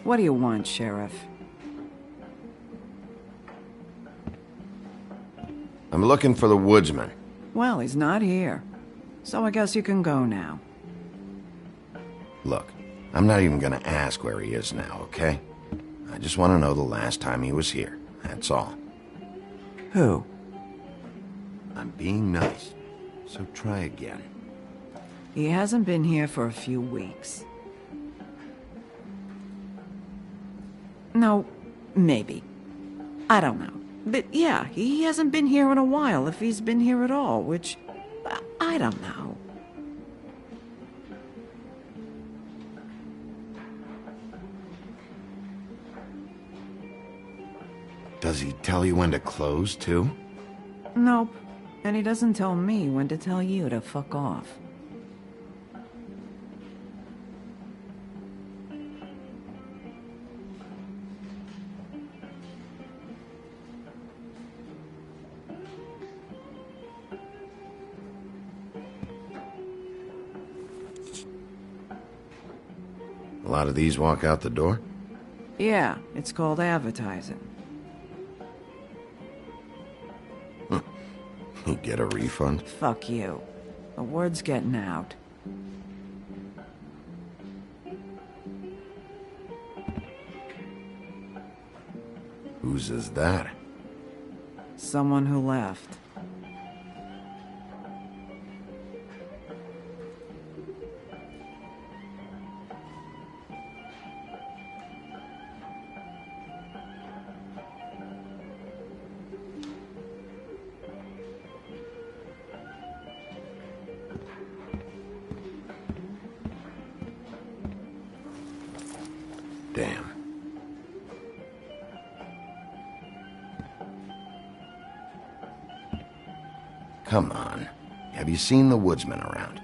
What do you want, Sheriff? I'm looking for the woodsman. Well, he's not here. So I guess you can go now. Look, I'm not even gonna ask where he is now, okay? I just want to know the last time he was here. That's all. Who? I'm being nice, so try again. He hasn't been here for a few weeks. No, maybe. I don't know. But yeah, he hasn't been here in a while, if he's been here at all, which... I don't know. Does he tell you when to close, too? Nope. And he doesn't tell me when to tell you to fuck off. A lot of these walk out the door? Yeah, it's called advertising. You get a refund? Fuck you. The word's getting out. Whose is that? Someone who left. Damn. Come on. Have you seen the woodsman around?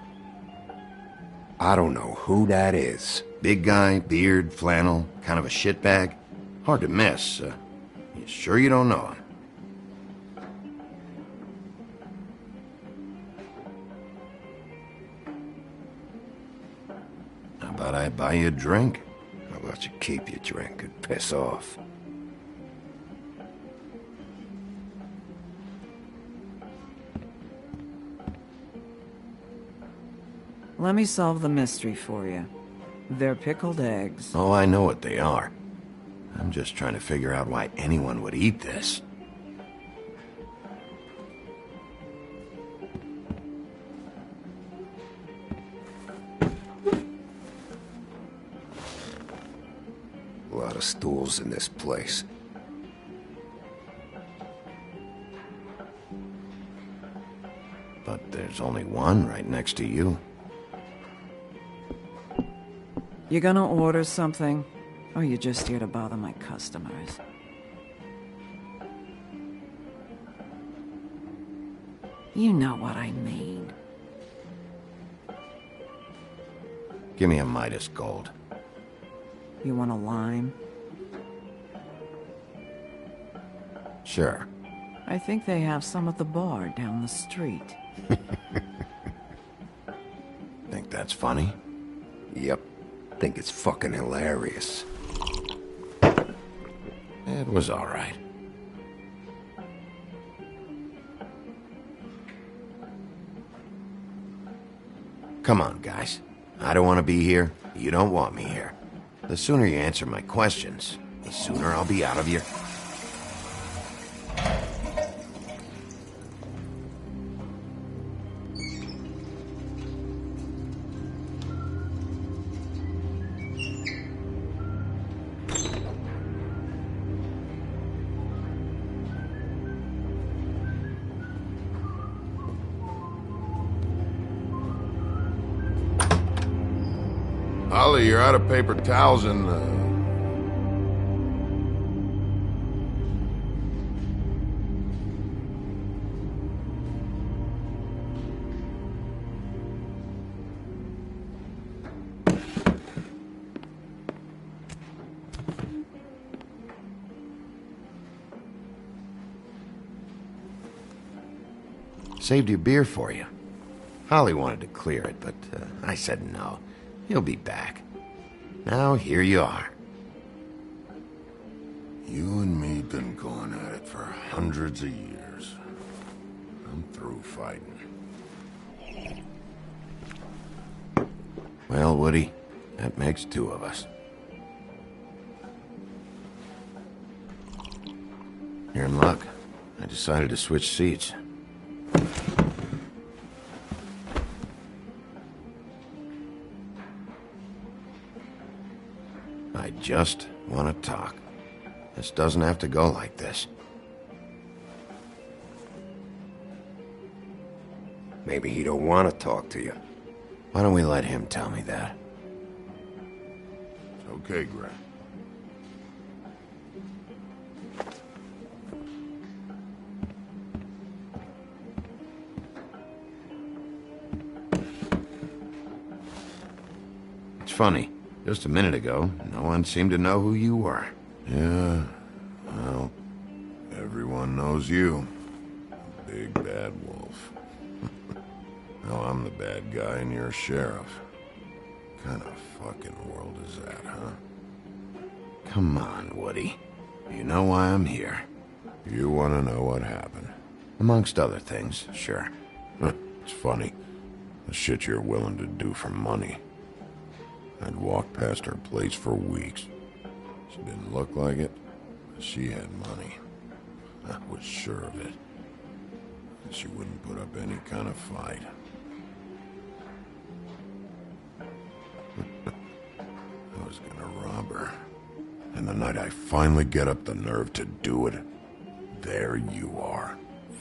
I don't know who that is. Big guy, beard, flannel, kind of a shitbag. Hard to miss. You sure you don't know him? How about I buy you a drink? How about you keep your drink and piss off? Let me solve the mystery for you. They're pickled eggs. Oh, I know what they are. I'm just trying to figure out why anyone would eat this. A lot of stools in this place. But there's only one right next to you. You gonna order something? Or you just here to bother my customers? You know what I mean. Give me a Midas Gold. You want a lime? Sure. I think they have some at the bar down the street. Think that's funny? Yep. Think it's fucking hilarious. It was all right. Come on, guys. I don't want to be here. You don't want me here. The sooner you answer my questions, the sooner I'll be out of here. Holly, you're out of paper towels and, saved your beer for you. Holly wanted to clear it, but I said no. He'll be back. Now, here you are. You and me been going at it for hundreds of years. I'm through fighting. Well, Woody, that makes two of us. You're in luck. I decided to switch seats. I just want to talk. This doesn't have to go like this. Maybe he don't want to talk to you. Why don't we let him tell me that? It's okay, Grant. It's funny. Just a minute ago, no one seemed to know who you were. Yeah, well, everyone knows you. Big bad wolf. Now I'm the bad guy and you're sheriff. What kind of fucking world is that, huh? Come on, Woody. You know why I'm here. You want to know what happened? Amongst other things, sure. It's funny. The shit you're willing to do for money. I'd walked past her place for weeks. She didn't look like it, but she had money. I was sure of it. She wouldn't put up any kind of fight. I was gonna rob her. And the night I finally get up the nerve to do it, there you are,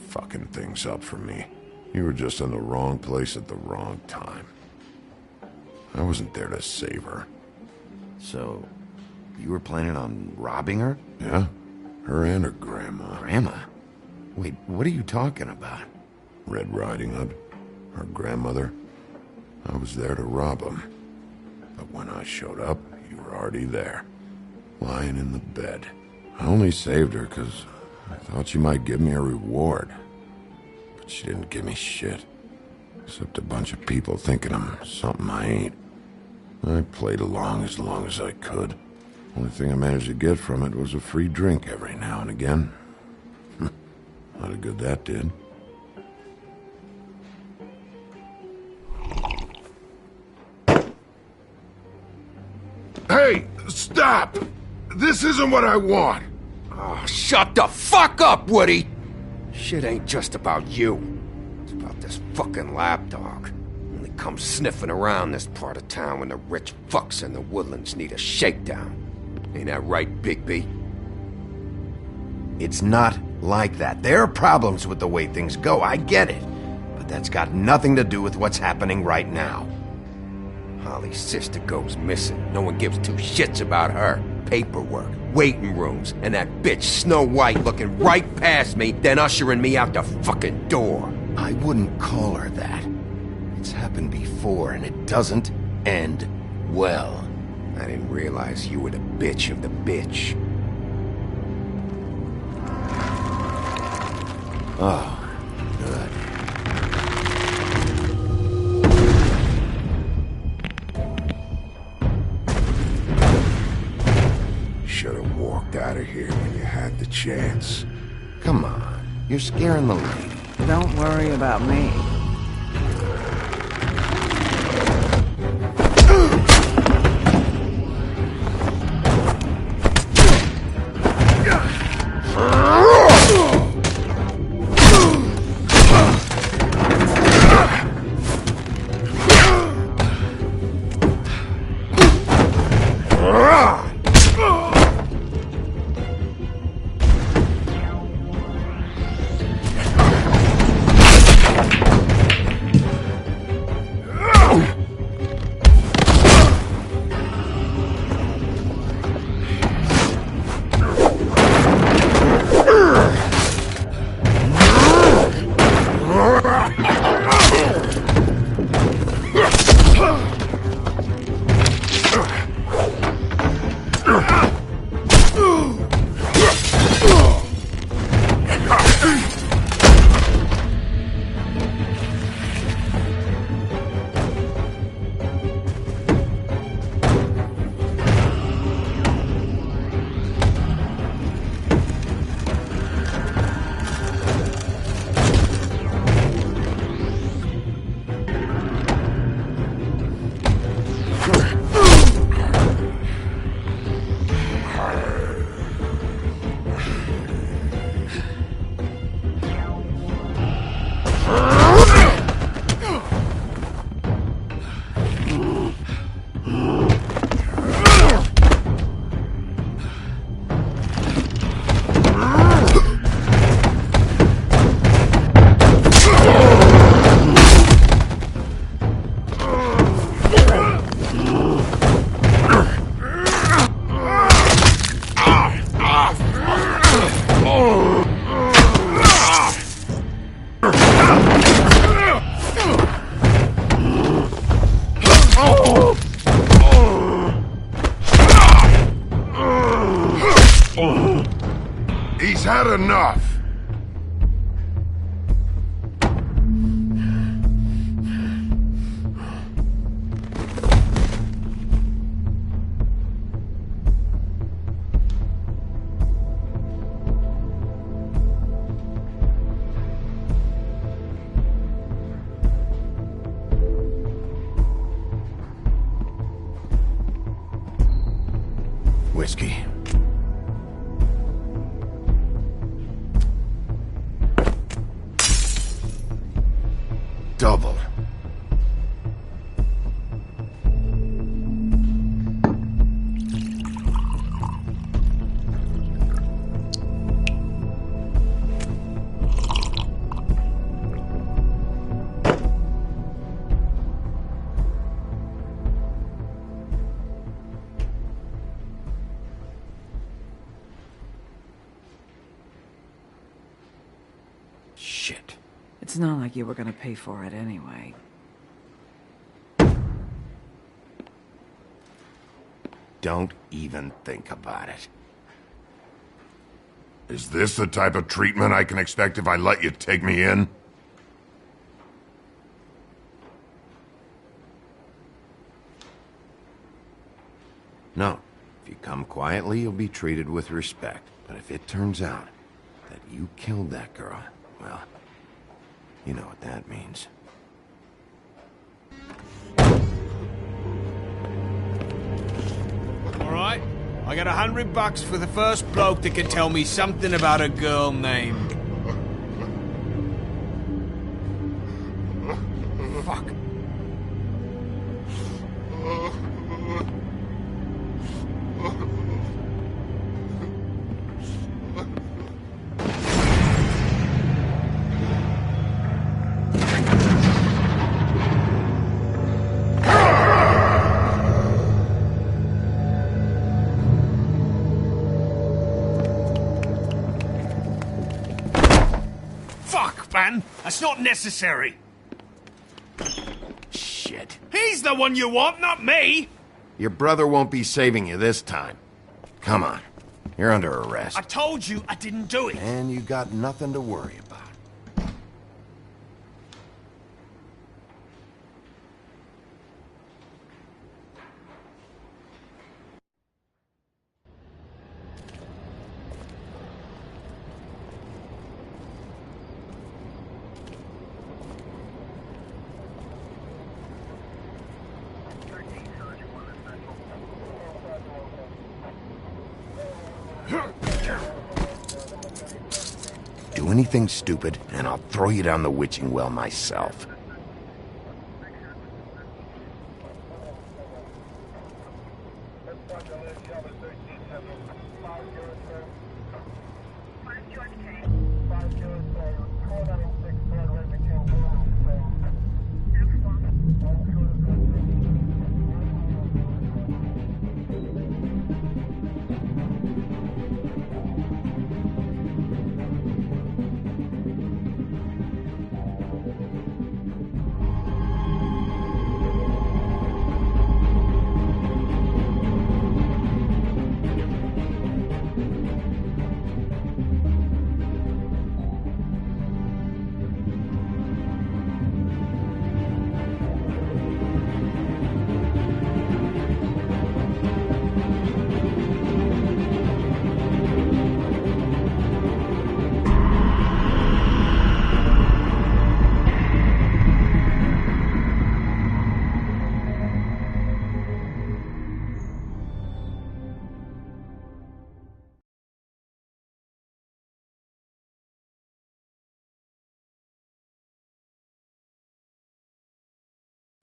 fucking things up for me. You were just in the wrong place at the wrong time. I wasn't there to save her. So, you were planning on robbing her? Yeah? Her and her grandma. Grandma? Wait, what are you talking about? Red Riding Hood. Her grandmother. I was there to rob them. But when I showed up, you were already there. Lying in the bed. I only saved her because I thought she might give me a reward. But she didn't give me shit. Except a bunch of people thinking I'm something I ain't. I played along as I could. Only thing I managed to get from it was a free drink every now and again. Not a good that did. Hey, stop! This isn't what I want! Oh, shut the fuck up, Woody! Shit ain't just about you. It's about this fucking lapdog. Only comes sniffing around this part of town when the rich fucks in the woodlands need a shakedown. Ain't that right, Bigby? It's not like that. There are problems with the way things go, I get it. But that's got nothing to do with what's happening right now. Holly's sister goes missing. No one gives two shits about her. Paperwork, waiting rooms, and that bitch Snow White looking right past me, then ushering me out the fucking door. I wouldn't call her that. It's happened before, and it doesn't end well. I didn't realize you were the bitch of the bitch. Oh, good. Should have walked out of here when you had the chance. Come on, you're scaring the lady. Don't worry about me. He's had enough. Whiskey. Double. Shit. It's not like you were gonna pay for it anyway. Don't even think about it. Is this the type of treatment I can expect if I let you take me in? No. If you come quietly, you'll be treated with respect. But if it turns out that you killed that girl, well, you know what that means. Alright, I got $100 for the first bloke that can tell me something about a girl named... Fuck. Man, that's not necessary. Shit. He's the one you want, not me. Your brother won't be saving you this time. Come on. You're under arrest. I told you I didn't do it. And you got nothing to worry about. Do anything stupid, and I'll throw you down the witching well myself.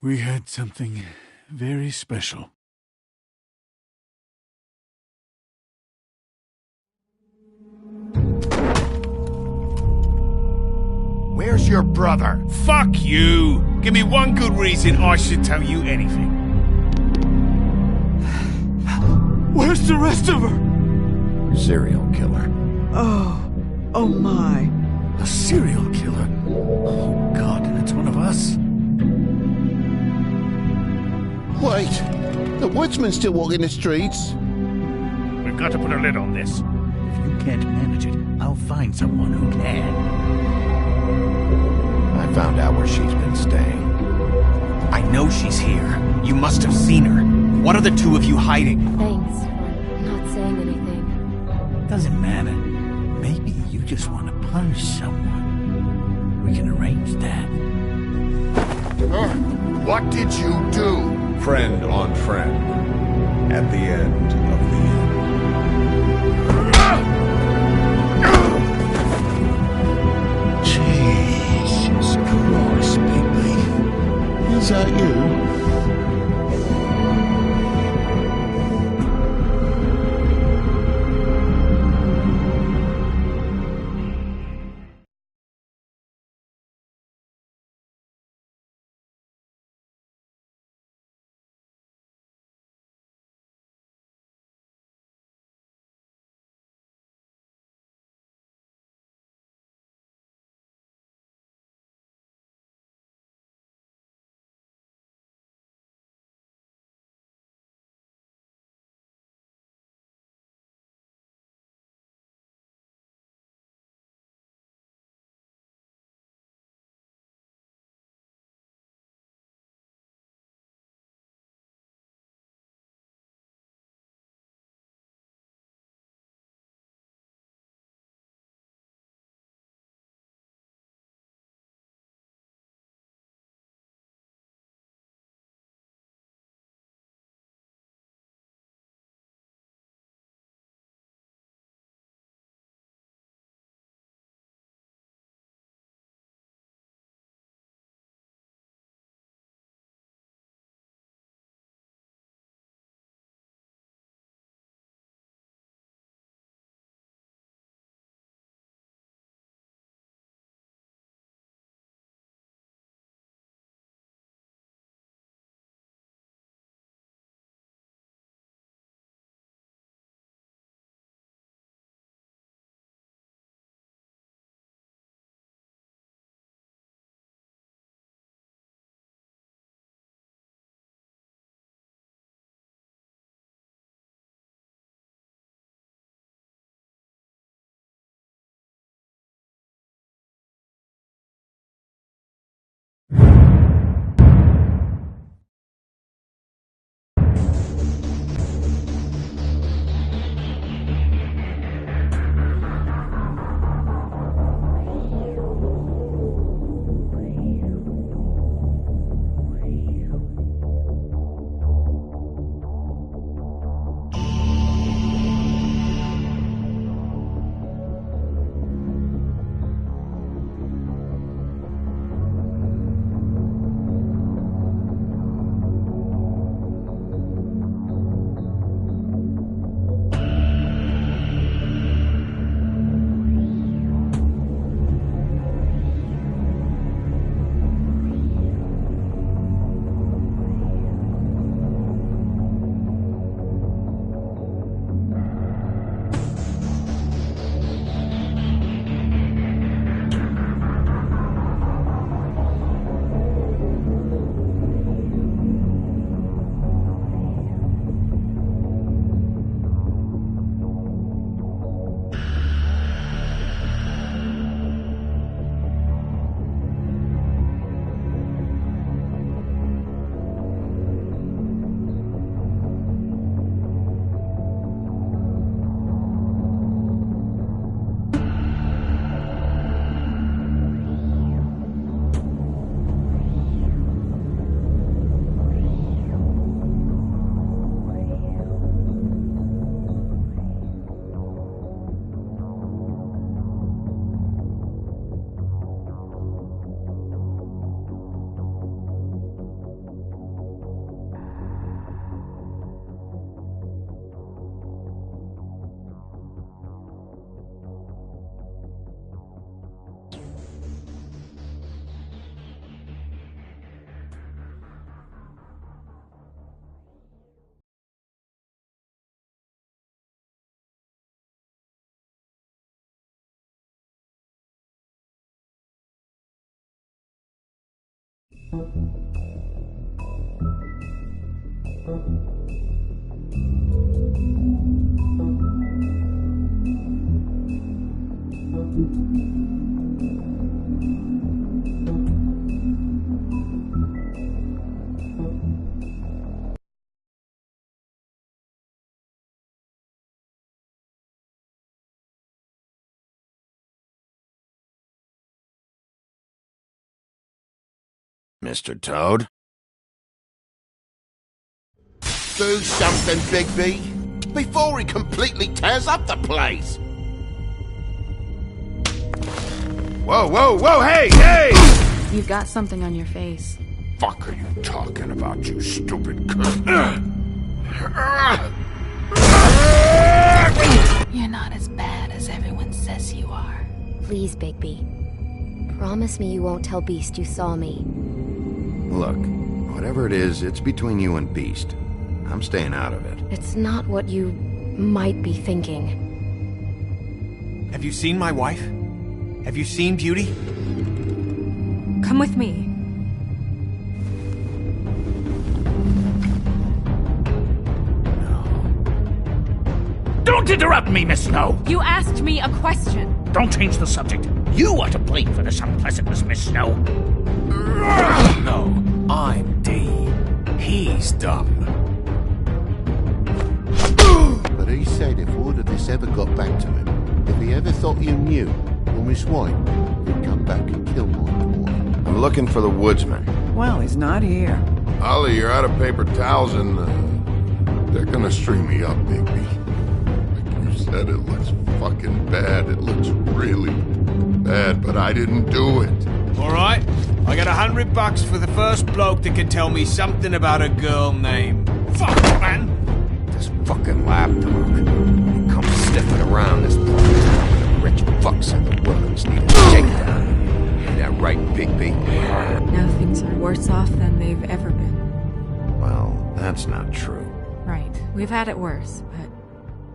We had something very special. Where's your brother? Fuck you! Give me one good reason I should tell you anything. Where's the rest of her? Serial killer. Oh, Oh my. A serial killer? Oh, God, and it's one of us? Wait! The woodsman's still walking the streets. We've got to put a lid on this. If you can't manage it, I'll find someone who can. I found out where she's been staying. I know she's here. You must have seen her. What are the two of you hiding? Thanks for not saying anything. Doesn't matter. Maybe you just want to punish someone. We can arrange that. What did you do? Friend on friend. At the end of the end. Jesus Christ, baby. Is that you? Mr. Toad? Do something, Bigby, before he completely tears up the place. Whoa, whoa, whoa, hey, hey! You've got something on your face. Fuck are you talking about, you stupid cunt? You're not as bad as everyone says you are. Please, Bigby. Promise me you won't tell Beast you saw me. Look, whatever it is, it's between you and Beast. I'm staying out of it. It's not what you might be thinking. Have you seen my wife? Have you seen Beauty? Come with me. Don't interrupt me, Miss Snow! You asked me a question. Don't change the subject. You are to blame for this unpleasantness, Miss Snow. No, I'm D. He's dumb. But he said if all of this ever got back to him, if he ever thought you knew, or Miss White, he'd come back and kill my boy. I'm looking for the woodsman. Well, he's not here. Ollie, you're out of paper towels and, they're gonna string me up, Bigby. Like you said, it looks fucking bad. It looks really bad, but I didn't do it. Alright, I got $100 for the first bloke that can tell me something about a girl named... Fuck, man! This fucking lapdog. He comes sniffing around this part of town with the rich fucks and the worms need a shakedown. Ain't that right, Bigby? Now things are worse off than they've ever been. Well, that's not true. Right. We've had it worse, but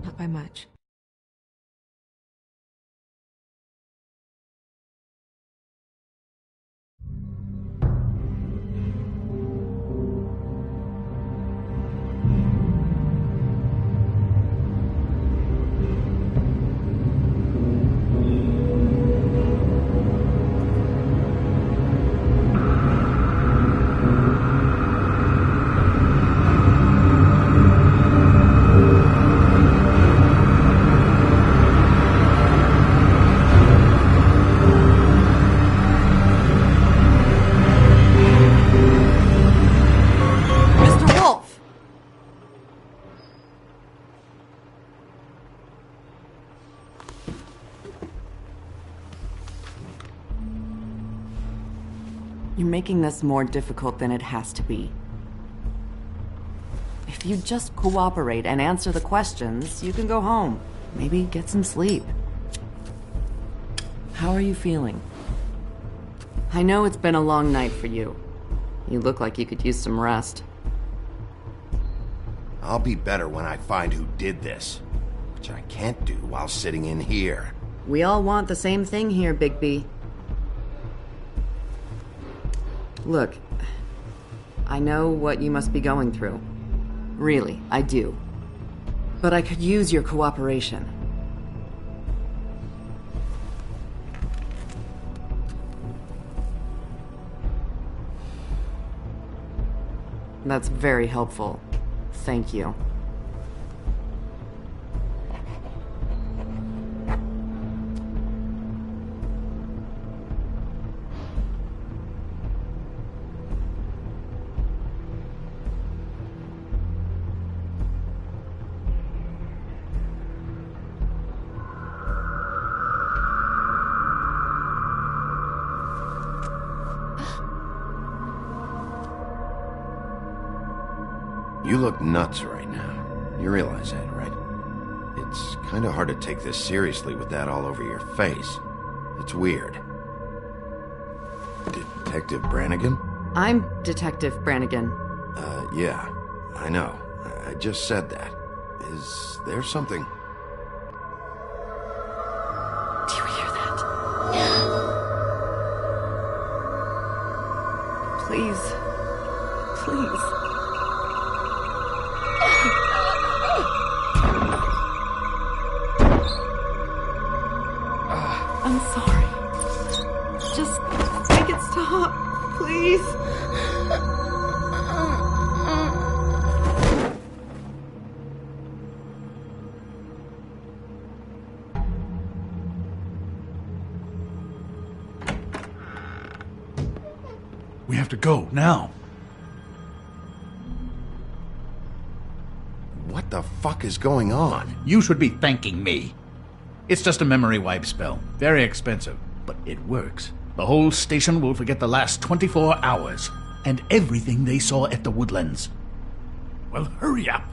not by much. You're making this more difficult than it has to be. If you just cooperate and answer the questions, you can go home. Maybe get some sleep. How are you feeling? I know it's been a long night for you. You look like you could use some rest. I'll be better when I find who did this, which I can't do while sitting in here. We all want the same thing here, Bigby. Look, I know what you must be going through. Really, I do. But I could use your cooperation. That's very helpful. Thank you. You look nuts right now. You realize that, right? It's kind of hard to take this seriously with that all over your face. It's weird. Detective Brannigan? I'm Detective Brannigan. Yeah, I know. I just said that. Is there something... Do you hear that? Please. Please. I'm sorry. Just make it stop, please. We have to go, now. What the fuck is going on? You should be thanking me. It's just a memory wipe spell. Very expensive, but it works. The whole station will forget the last 24 hours, and everything they saw at the Woodlands. Well, hurry up.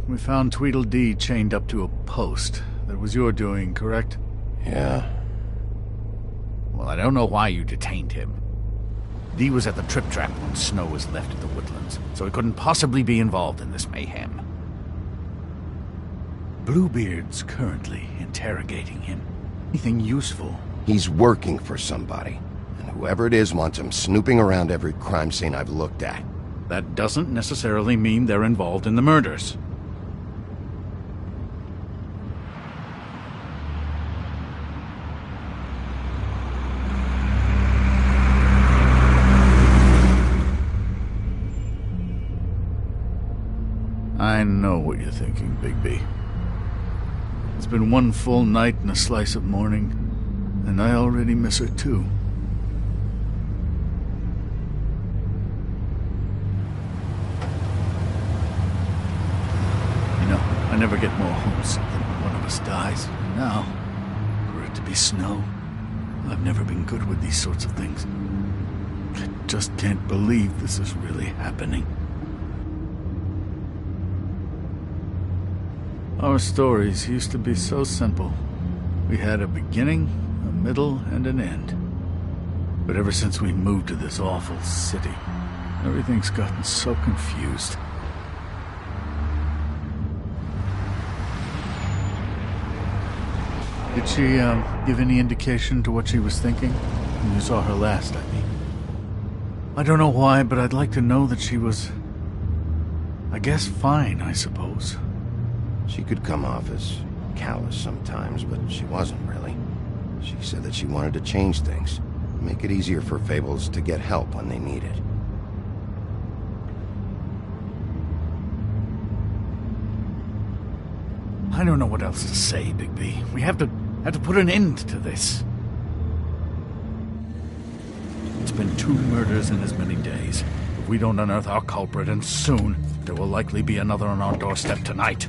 We found Tweedledee chained up to a post. That was your doing, correct? Yeah. Well, I don't know why you detained him. Dee was at the Trip Trap when Snow was left at the Woodlands, so he couldn't possibly be involved in this mayhem. Bluebeard's currently interrogating him. Anything useful? He's working for somebody, and whoever it is wants him snooping around every crime scene I've looked at. That doesn't necessarily mean they're involved in the murders. I know what you're thinking, Bigby. It's been one full night and a slice of morning, and I already miss her too. I never get more homesick than when one of us dies. Now, for it to be Snow, I've never been good with these sorts of things. I just can't believe this is really happening. Our stories used to be so simple. We had a beginning, a middle, and an end. But ever since we moved to this awful city, everything's gotten so confused. Did she, give any indication to what she was thinking? When you saw her last, I mean. I don't know why, but I'd like to know that she was... I guess fine, I suppose. She could come off as callous sometimes, but she wasn't really. She said that she wanted to change things, make it easier for Fables to get help when they need it. I don't know what else to say, Bigby. We have to put an end to this. It's been 2 murders in as many days. If we don't unearth our culprit, and soon, there will likely be another on our doorstep tonight.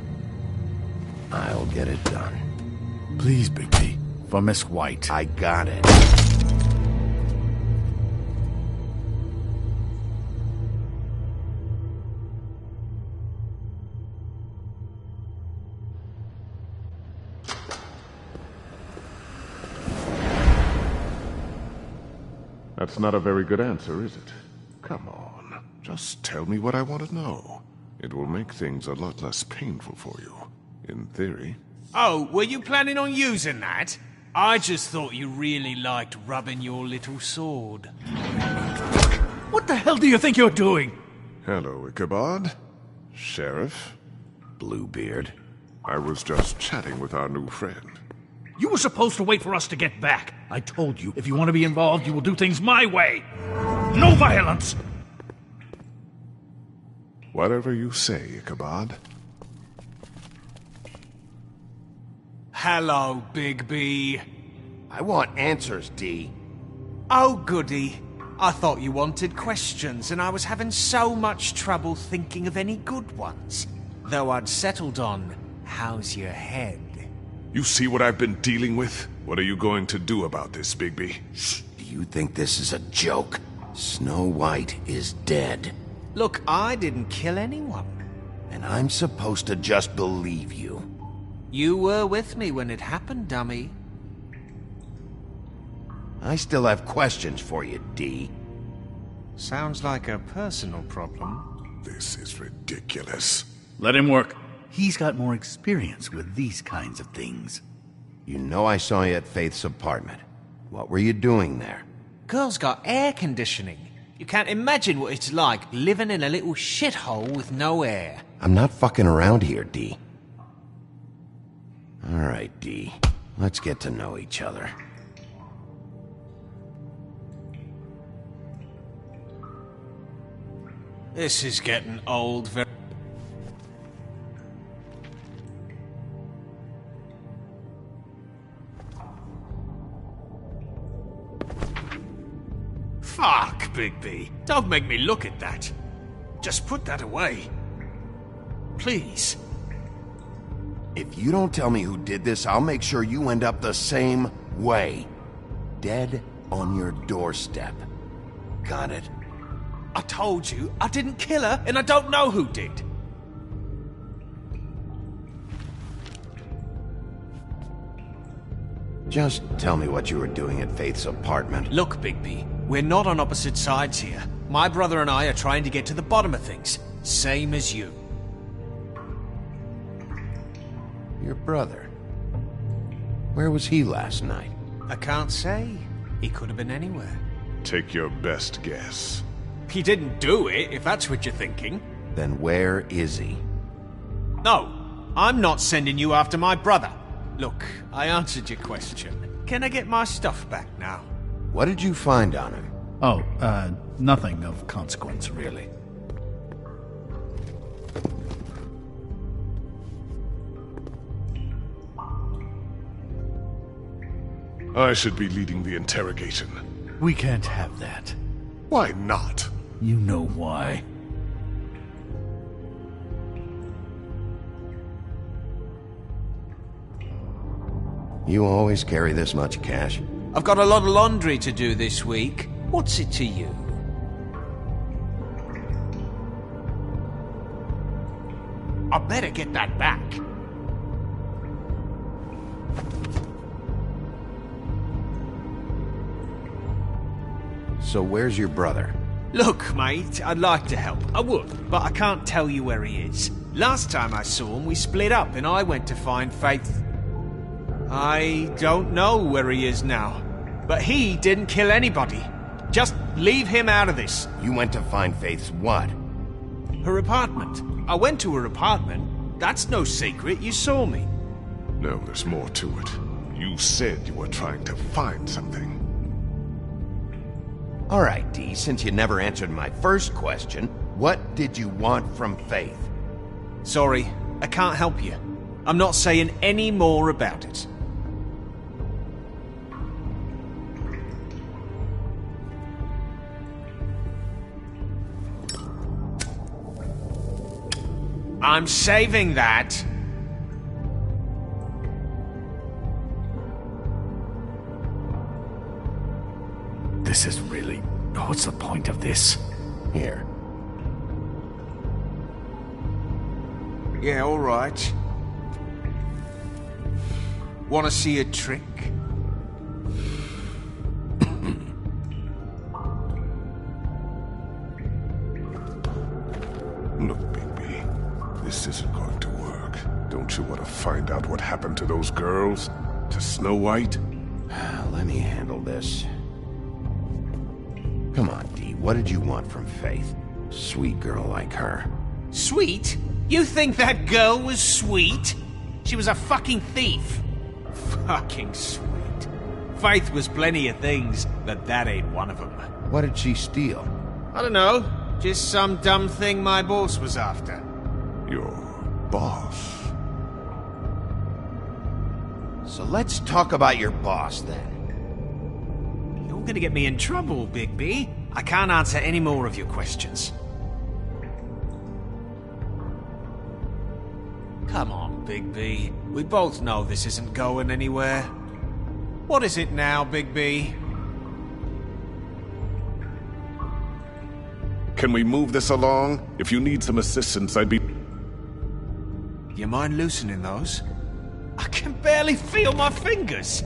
I'll get it done. Please, Bigby. For Miss White. I got it. That's not a very good answer, is it? Come on, just tell me what I want to know. It will make things a lot less painful for you, in theory. Oh, were you planning on using that? I just thought you really liked rubbing your little sword. What the hell do you think you're doing? Hello, Ichabod. Sheriff? Bluebeard. I was just chatting with our new friend. You were supposed to wait for us to get back. I told you, if you want to be involved, you will do things my way. No violence! Whatever you say, Ichabod. Hello, Bigby. I want answers, D. Oh, goody. I thought you wanted questions, and I was having so much trouble thinking of any good ones. Though I'd settled on, how's your head? You see what I've been dealing with? What are you going to do about this, Bigby? Do you think this is a joke? Snow White is dead. Look, I didn't kill anyone. And I'm supposed to just believe you. You were with me when it happened, dummy. I still have questions for you, D. Sounds like a personal problem. This is ridiculous. Let him work. He's got more experience with these kinds of things. You know I saw you at Faith's apartment. What were you doing there? Girl's got air conditioning. You can't imagine what it's like living in a little shithole with no air. I'm not fucking around here, D. All right, D. Let's get to know each other. This is getting old very... Fuck, Bigby. Don't make me look at that. Just put that away. Please. If you don't tell me who did this, I'll make sure you end up the same way. Dead on your doorstep. Got it? I told you, I didn't kill her, and I don't know who did. Just tell me what you were doing at Faith's apartment. Look, Bigby, we're not on opposite sides here. My brother and I are trying to get to the bottom of things. Same as you. Your brother? Where was he last night? I can't say. He could have been anywhere. Take your best guess. He didn't do it, if that's what you're thinking. Then where is he? No, I'm not sending you after my brother. Look, I answered your question. Can I get my stuff back now? What did you find on him? Oh, nothing of consequence, really. I should be leading the interrogation. We can't have that. Why not? You know why. You always carry this much cash? I've got a lot of laundry to do this week. What's it to you? I better get that back. So where's your brother? Look, mate, I'd like to help. I would, but I can't tell you where he is. Last time I saw him, we split up and I went to find Faith. I don't know where he is now, but he didn't kill anybody. Just leave him out of this. You went to find Faith's what? Her apartment. I went to her apartment. That's no secret, you saw me. No, there's more to it. You said you were trying to find something. All right, D, since you never answered my first question, what did you want from Faith? Sorry, I can't help you. I'm not saying any more about it. I'm saving that. This is really... What's the point of this? Here. Yeah, all right. Want to see a trick? Look, Bigby, this isn't going to work. Don't you want to find out what happened to those girls? To Snow White? Let me handle this. Come on, D, what did you want from Faith? Sweet girl like her. Sweet? You think that girl was sweet? She was a fucking thief. Fucking sweet. Faith was plenty of things, but that ain't one of them. What did she steal? I don't know. Just some dumb thing my boss was after. Your boss? So let's talk about your boss, then. You're gonna get me in trouble, Big B. I can't answer any more of your questions. Come on, Big B. We both know this isn't going anywhere. What is it now, Big B? Can we move this along? If you need some assistance, I'd be... You mind loosening those? I can barely feel my fingers.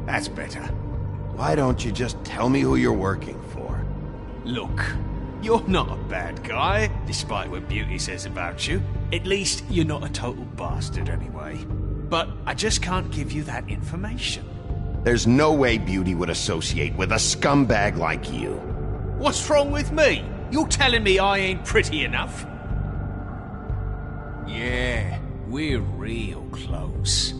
That's better. Why don't you just tell me who you're working for? Look, you're not a bad guy, despite what Beauty says about you. At least, you're not a total bastard anyway. But I just can't give you that information. There's no way Beauty would associate with a scumbag like you. What's wrong with me? You're telling me I ain't pretty enough? Yeah, we're real close.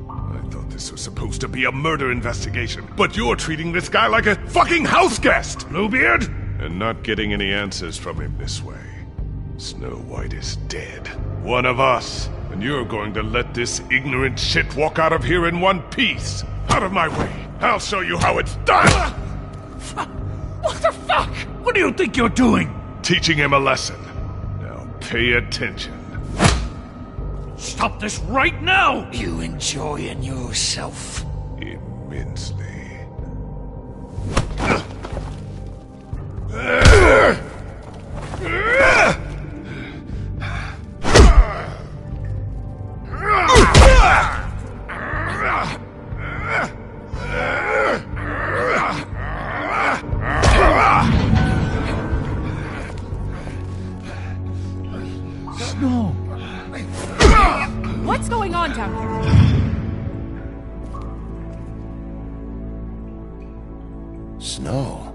I thought this was supposed to be a murder investigation, but you're treating this guy like a fucking house guest, Bluebeard! And not getting any answers from him this way. Snow White is dead. One of us. And you're going to let this ignorant shit walk out of here in one piece. Out of my way. I'll show you how it's done! What the fuck? What do you think you're doing? Teaching him a lesson. Now pay attention. Stop this right now! You enjoying yourself? Immensely. No. What's going on down here? Snow.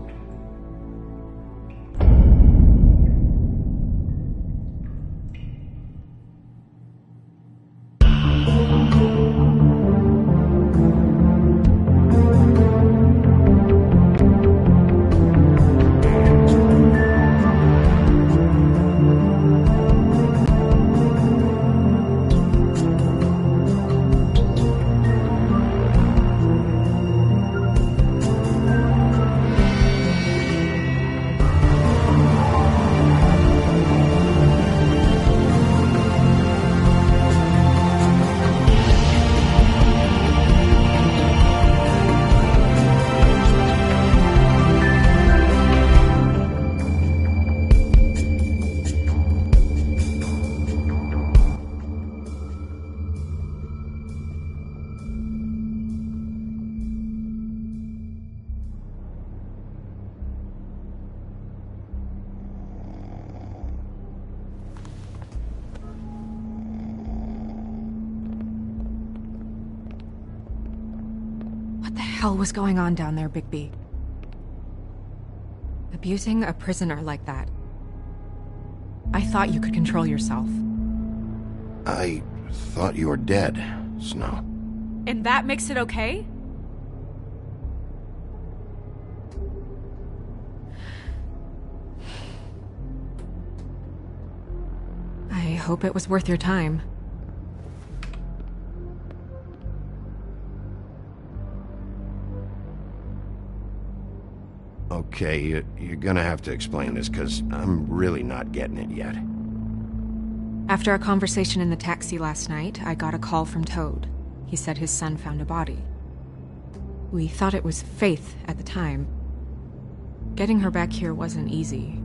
What the hell was going on down there, Bigby? Abusing a prisoner like that. I thought you could control yourself. I thought you were dead, Snow. And that makes it okay? I hope it was worth your time. Okay, you're gonna have to explain this, because I'm really not getting it yet. After our conversation in the taxi last night, I got a call from Toad. He said his son found a body. We thought it was Faith at the time. Getting her back here wasn't easy,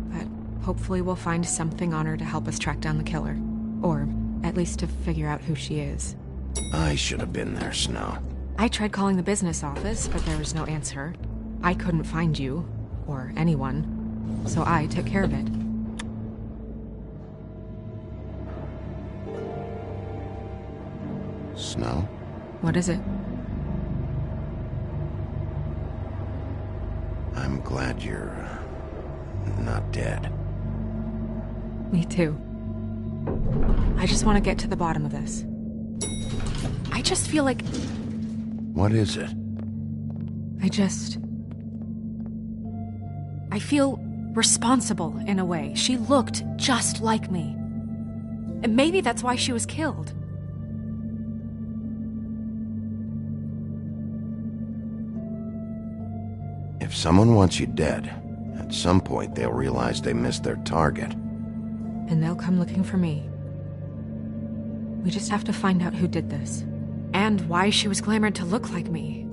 but hopefully we'll find something on her to help us track down the killer. Or at least to figure out who she is. I should have been there, Snow. I tried calling the business office, but there was no answer. I couldn't find you, or anyone, so I took care of it. Snow? What is it? I'm glad you're not dead. Me too. I just want to get to the bottom of this. I just feel like... What is it? I feel responsible in a way. She looked just like me. And maybe that's why she was killed. If someone wants you dead, at some point they'll realize they missed their target. And they'll come looking for me. We just have to find out who did this. And why she was glamored to look like me.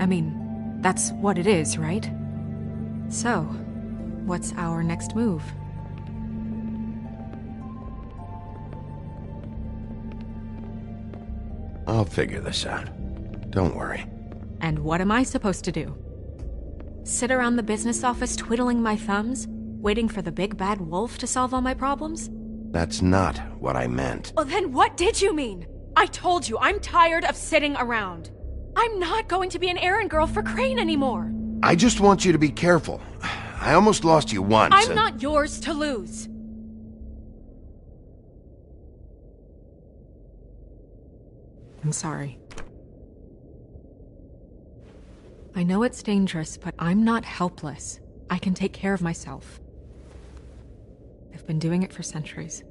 I mean, that's what it is, right? So, what's our next move? I'll figure this out. Don't worry. And what am I supposed to do? Sit around the business office twiddling my thumbs, waiting for the big bad wolf to solve all my problems? That's not what I meant. Well, then what did you mean? I told you, I'm tired of sitting around. I'm not going to be an errand girl for Crane anymore. I just want you to be careful. I almost lost you once. I'm not yours to lose. I'm sorry. I know it's dangerous, but I'm not helpless. I can take care of myself. I've been doing it for centuries.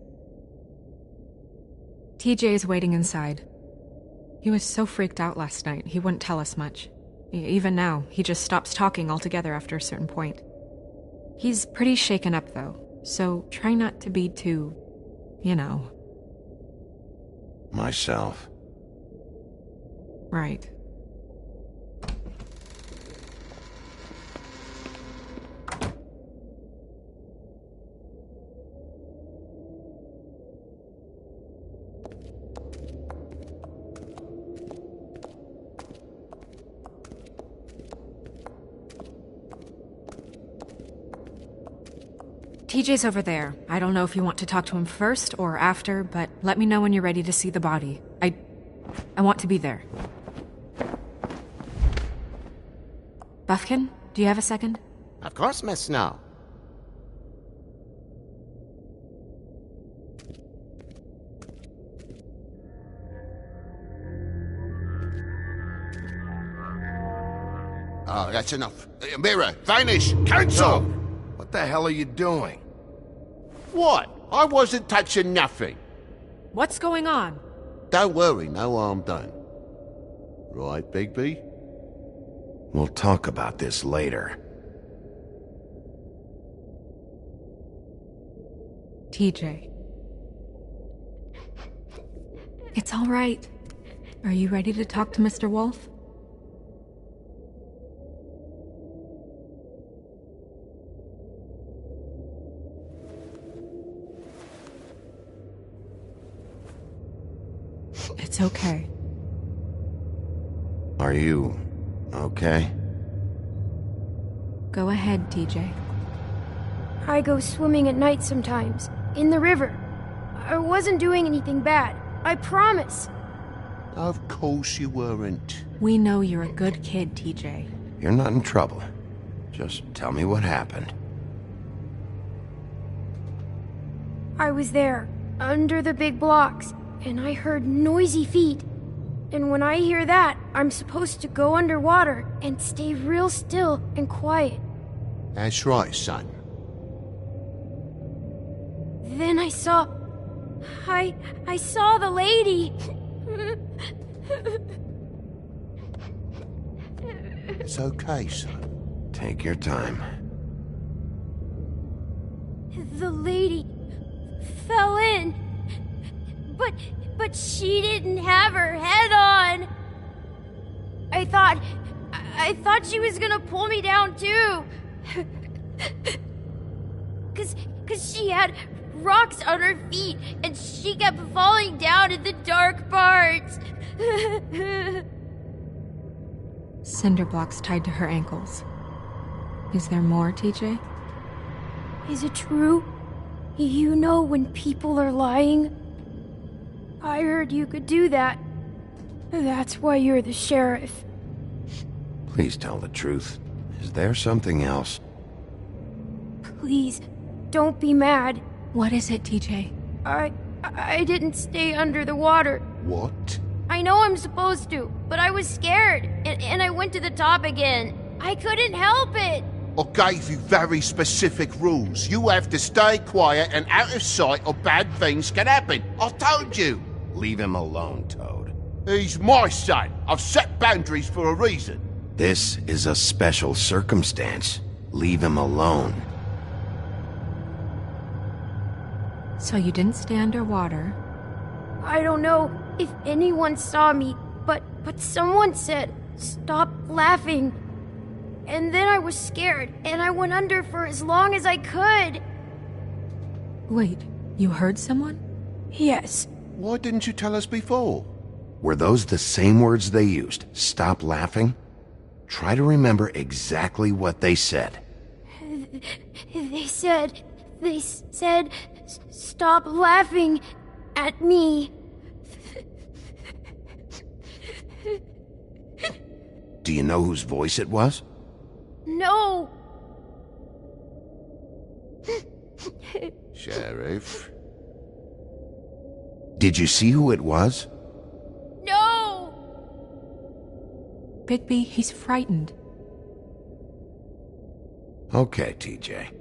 TJ is waiting inside. He was so freaked out last night, he wouldn't tell us much. Even now, he just stops talking altogether after a certain point. He's pretty shaken up, though, so try not to be too, you know. Myself. Right. TJ's over there. I don't know if you want to talk to him first or after, but let me know when you're ready to see the body. I want to be there. Buffkin, do you have a second? Of course, Miss Snow. Oh, that's enough. Mirror, vanish, cancel! No. What the hell are you doing? What? I wasn't touching nothing. What's going on? Don't worry, no harm done. Right, Bigby? We'll talk about this later. TJ. It's all right. Are you ready to talk to Mr. Wolf? It's okay. Are you okay? Go ahead, TJ. I go swimming at night sometimes, in the river. I wasn't doing anything bad, I promise. Of course you weren't. We know you're a good kid, TJ. You're not in trouble. Just tell me what happened. I was there, under the big blocks, and I heard noisy feet. And when I hear that, I'm supposed to go underwater and stay real still and quiet. That's right, son. Then I saw the lady. It's okay, son. Take your time. The lady fell in. But she didn't have her head on. I thought she was gonna pull me down too. Cause she had rocks on her feet and she kept falling down in the dark parts. Cinder blocks tied to her ankles. Is there more, TJ? Is it true? You know when people are lying? I heard you could do that. That's why you're the sheriff. Please tell the truth. Is there something else? Please, don't be mad. What is it, TJ? I didn't stay under the water. What? I know I'm supposed to, but I was scared, and I went to the top again. I couldn't help it. I gave you very specific rules. You have to stay quiet and out of sight or bad things can happen. I told you. Leave him alone, Toad. He's my son. I've set boundaries for a reason. This is a special circumstance. Leave him alone. So you didn't stay underwater? I don't know if anyone saw me, but someone said, "Stop laughing." And then I was scared, and I went under for as long as I could. Wait, you heard someone? Yes. Why didn't you tell us before? Were those the same words they used? Stop laughing? Try to remember exactly what they said. They said, "Stop laughing at me." Do you know whose voice it was? No. Sheriff? Did you see who it was? No. Bigby, he's frightened. Okay, TJ.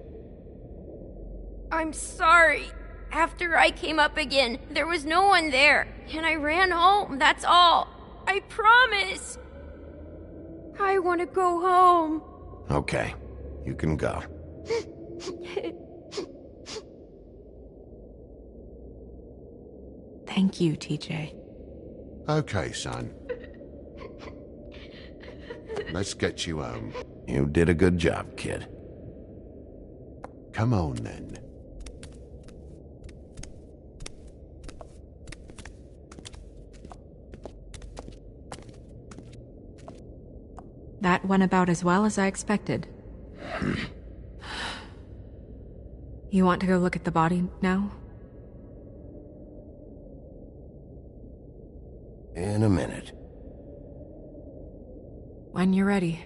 I'm sorry. After I came up again, there was no one there, and I ran home, that's all. I promise. I want to go home. Okay, you can go. Thank you, TJ. Okay, son. Let's get you home. You did a good job, kid. Come on, then. That went about as well as I expected. You want to go look at the body now? In a minute. When you're ready.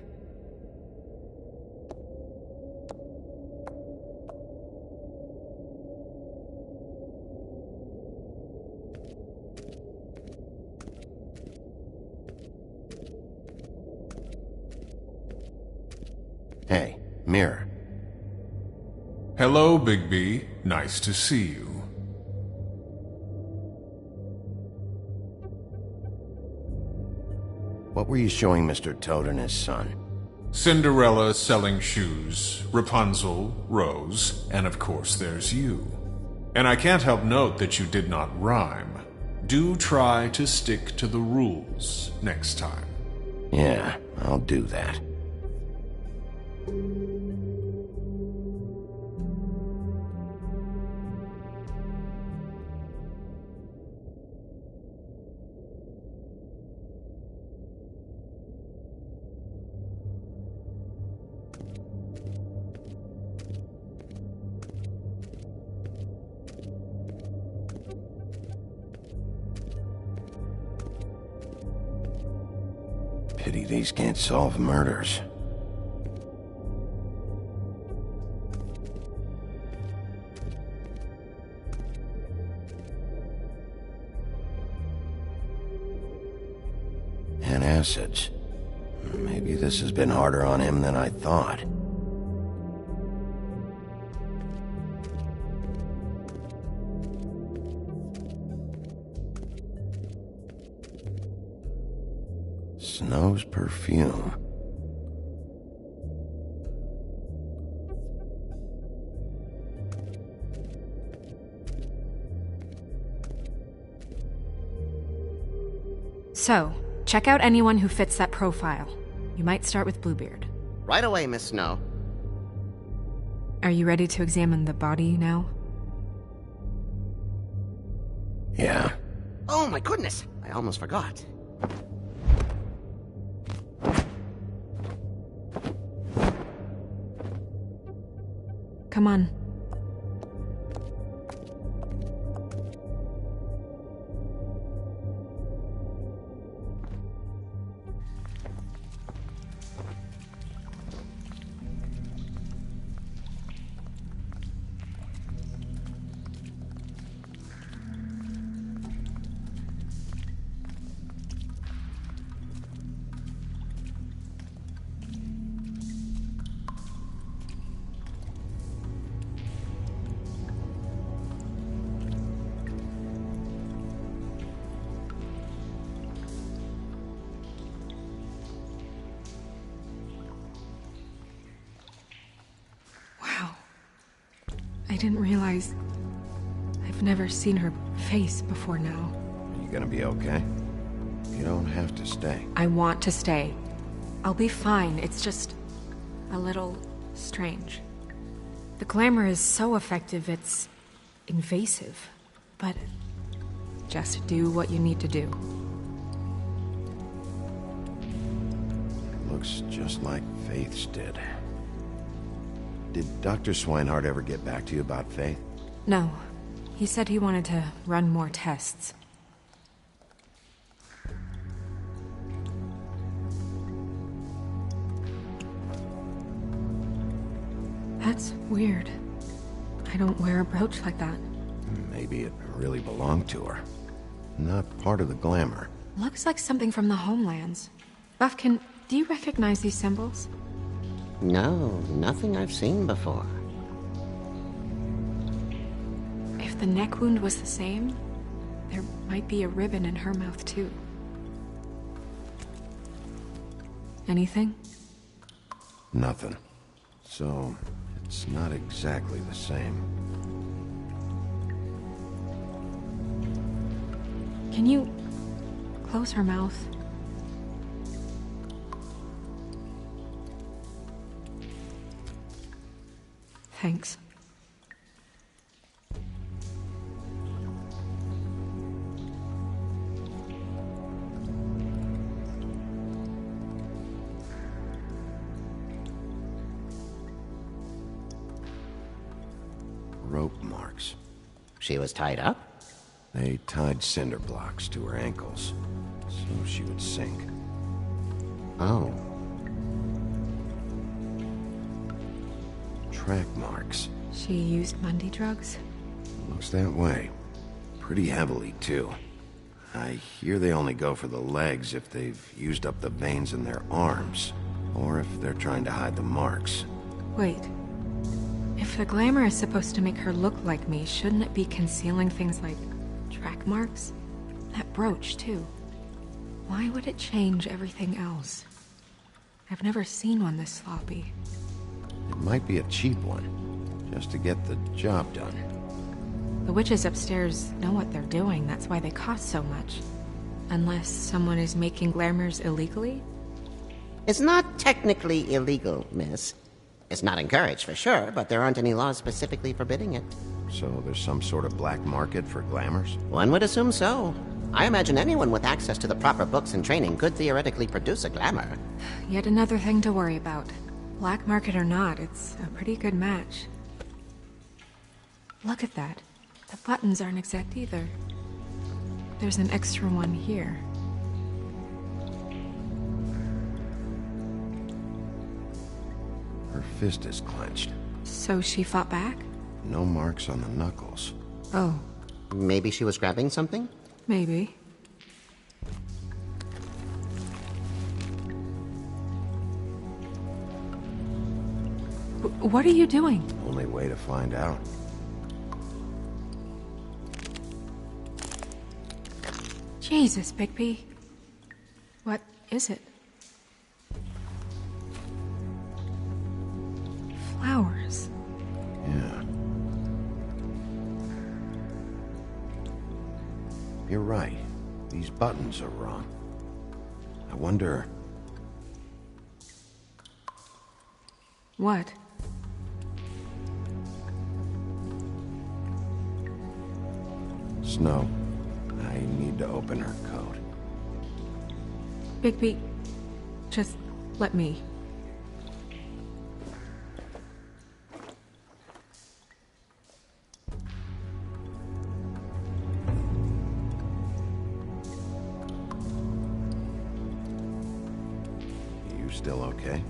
Hey, Mirror. Hello, Bigby. Nice to see you. What were you showing Mr. Toad and his son? Cinderella selling shoes, Rapunzel, Rose, and of course there's you. And I can't help note that you did not rhyme. Do try to stick to the rules next time. Yeah, I'll do that. Pity these can't solve murders. And acids. Maybe this has been harder on him than I thought. Snow's perfume. So, check out anyone who fits that profile. You might start with Bluebeard. Right away, Miss Snow. Are you ready to examine the body now? Yeah. Oh my goodness! I almost forgot. Come on. I didn't realize... I've never seen her face before now. Are you gonna be okay? You don't have to stay. I want to stay. I'll be fine. It's just... a little... strange. The glamour is so effective, it's... invasive. But... just do what you need to do. Looks just like Faith's did. Did Dr. Swinehart ever get back to you about Faith? No. He said he wanted to run more tests. That's weird. I don't wear a brooch like that. Maybe it really belonged to her. Not part of the glamour. Looks like something from the homelands. Buffkin, do you recognize these symbols? No, nothing I've seen before. If the neck wound was the same, there might be a ribbon in her mouth too. Anything? Nothing. So, it's not exactly the same. Can you close her mouth? Thanks. Rope marks. She was tied up? They tied cinder blocks to her ankles, so she would sink. Oh. Track marks. She used Mundy drugs? Looks that way. Pretty heavily, too. I hear they only go for the legs if they've used up the veins in their arms, or if they're trying to hide the marks. Wait. If the glamour is supposed to make her look like me, shouldn't it be concealing things like track marks? That brooch, too. Why would it change everything else? I've never seen one this sloppy. It might be a cheap one, just to get the job done. The witches upstairs know what they're doing, that's why they cost so much. Unless someone is making glamours illegally? It's not technically illegal, miss. It's not encouraged for sure, but there aren't any laws specifically forbidding it. So there's some sort of black market for glamours? One would assume so. I imagine anyone with access to the proper books and training could theoretically produce a glamour. Yet another thing to worry about. Black market or not, it's a pretty good match. Look at that. The buttons aren't exact either. There's an extra one here. Her fist is clenched. So she fought back? No marks on the knuckles. Oh. Maybe she was grabbing something? Maybe. What are you doing? Only way to find out. Jesus, Bigby. What is it? Flowers. Yeah. You're right. These buttons are wrong. I wonder... What? Snow, I need to open her coat. Bigby, just let me. You still okay?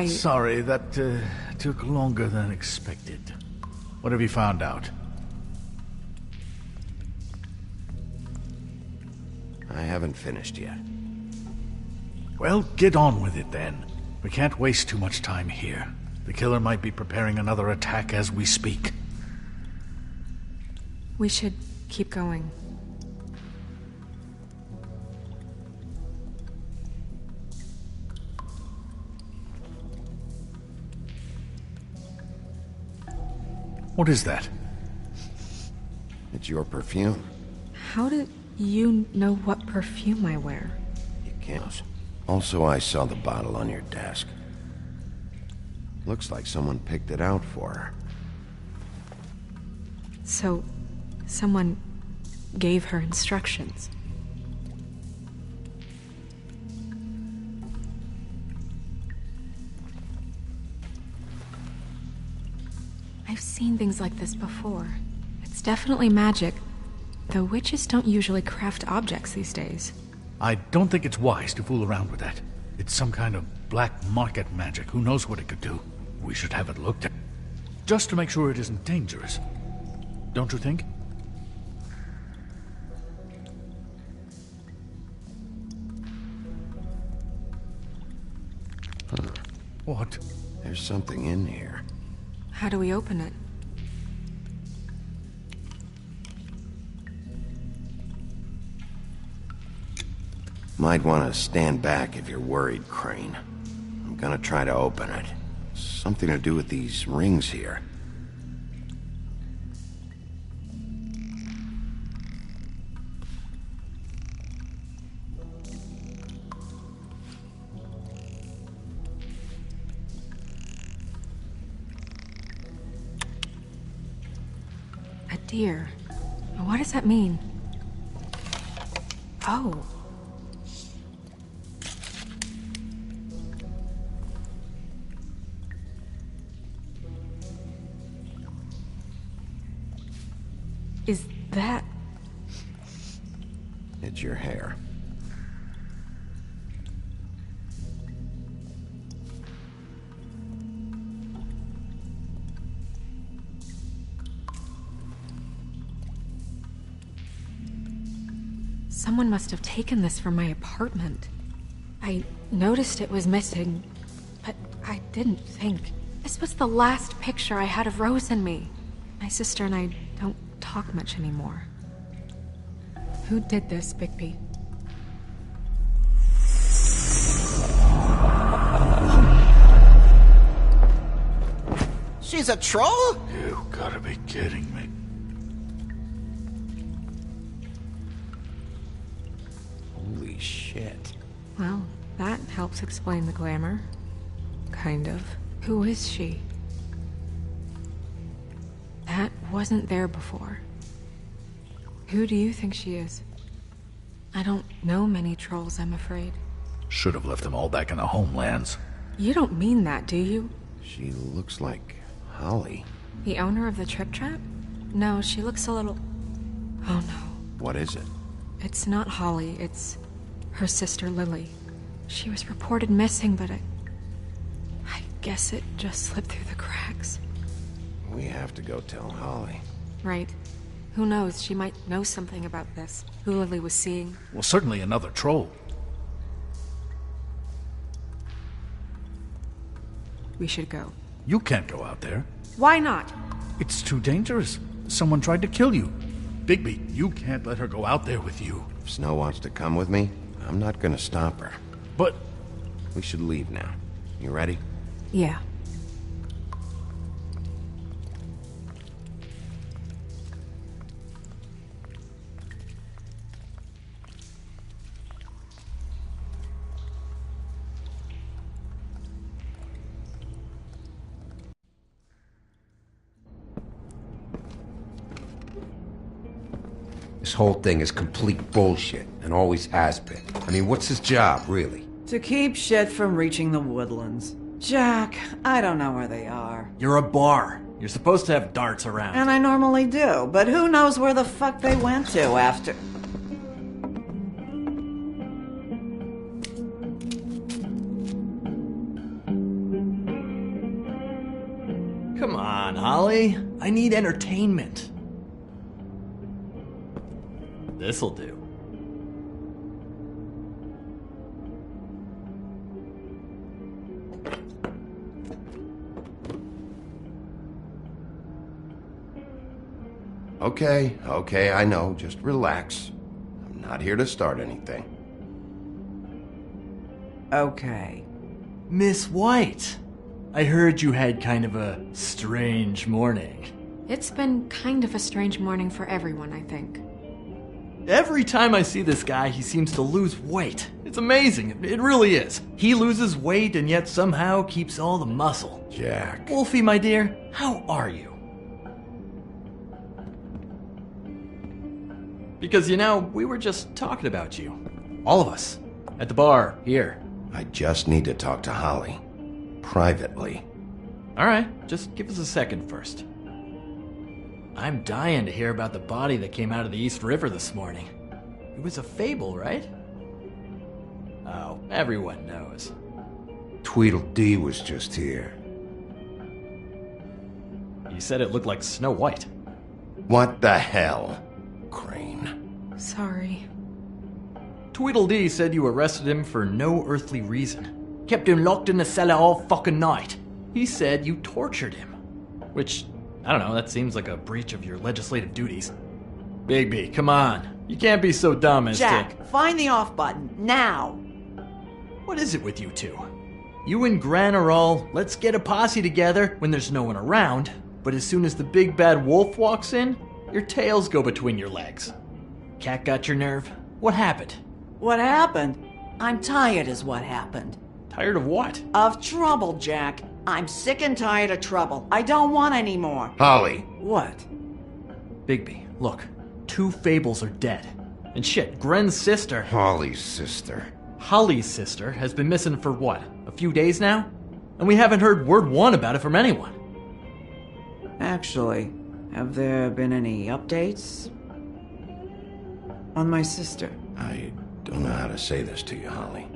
Sorry, that took longer than expected. What have you found out? I haven't finished yet. Well, get on with it then. We can't waste too much time here. The killer might be preparing another attack as we speak. We should keep going. What is that? It's your perfume. How did you know what perfume I wear? You can't. Also, I saw the bottle on your desk. Looks like someone picked it out for her. So, someone gave her instructions. I've seen things like this before. It's definitely magic, though witches don't usually craft objects these days. I don't think it's wise to fool around with that. It's some kind of black market magic. Who knows what it could do? We should have it looked at. Just to make sure it isn't dangerous. Don't you think? Huh. What? There's something in here. How do we open it? Might want to stand back if you're worried, Crane. I'm gonna try to open it. Something to do with these rings here. A deer. What does that mean? Oh. Is that... It's your hair. Someone must have taken this from my apartment. I noticed it was missing, but I didn't think. This was the last picture I had of Rose and me. My sister and I don't talk much anymore. Who did this, Bigby? She's a troll? You gotta be kidding me. Holy shit. Well, that helps explain the glamour. Kind of. Who is she? That wasn't there before. Who do you think she is? I don't know many trolls, I'm afraid. Should have left them all back in the homelands. You don't mean that, do you? She looks like Holly. The owner of the Trip Trap? No, she looks a little... Oh no. What is it? It's not Holly, it's her sister Lily. She was reported missing, but I guess it just slipped through the cracks. We have to go tell Holly. Right. Who knows, she might know something about this. Who Lily was seeing. Well, certainly another troll. We should go. You can't go out there. Why not? It's too dangerous. Someone tried to kill you. Bigby, you can't let her go out there with you. If Snow wants to come with me, I'm not gonna stop her. But... We should leave now. You ready? Yeah. This whole thing is complete bullshit, and always has been. I mean, what's his job, really? To keep shit from reaching the woodlands. Jack, I don't know where they are. You're a bar. You're supposed to have darts around. And I normally do, but who knows where the fuck they went to after... Come on, Holly. I need entertainment. This'll do. Okay, I know. Just relax. I'm not here to start anything. Okay. Miss White, I heard you had kind of a strange morning. It's been kind of a strange morning for everyone, I think. Every time I see this guy, he seems to lose weight. It's amazing. It really is. He loses weight and yet somehow keeps all the muscle. Jack. Wolfie, my dear, how are you? Because, you know, we were just talking about you. All of us. At the bar, here. I just need to talk to Holly. Privately. Alright, just give us a second first. I'm dying to hear about the body that came out of the East River this morning. It was a fable, right? Oh, everyone knows. Tweedledee was just here. He said it looked like Snow White. What the hell? Crane. Sorry. Tweedledee said you arrested him for no earthly reason. Kept him locked in the cellar all fucking night. He said you tortured him. Which, I don't know, that seems like a breach of your legislative duties. Bigby, come on. You can't be so dumb as Jack, find the off button, now! What is it with you two? You and Gran are all, let's get a posse together when there's no one around, but as soon as the big bad wolf walks in, your tails go between your legs. Cat got your nerve? What happened? What happened? I'm tired is what happened. Tired of what? Of trouble, Jack. I'm sick and tired of trouble. I don't want any more. Holly. What? Bigby, look. 2 fables are dead. And shit, Gren's sister... Holly's sister. Holly's sister has been missing for what? A few days now? And we haven't heard word one about it from anyone. Actually, have there been any updates? On my sister? I don't know how to say this to you, Holly.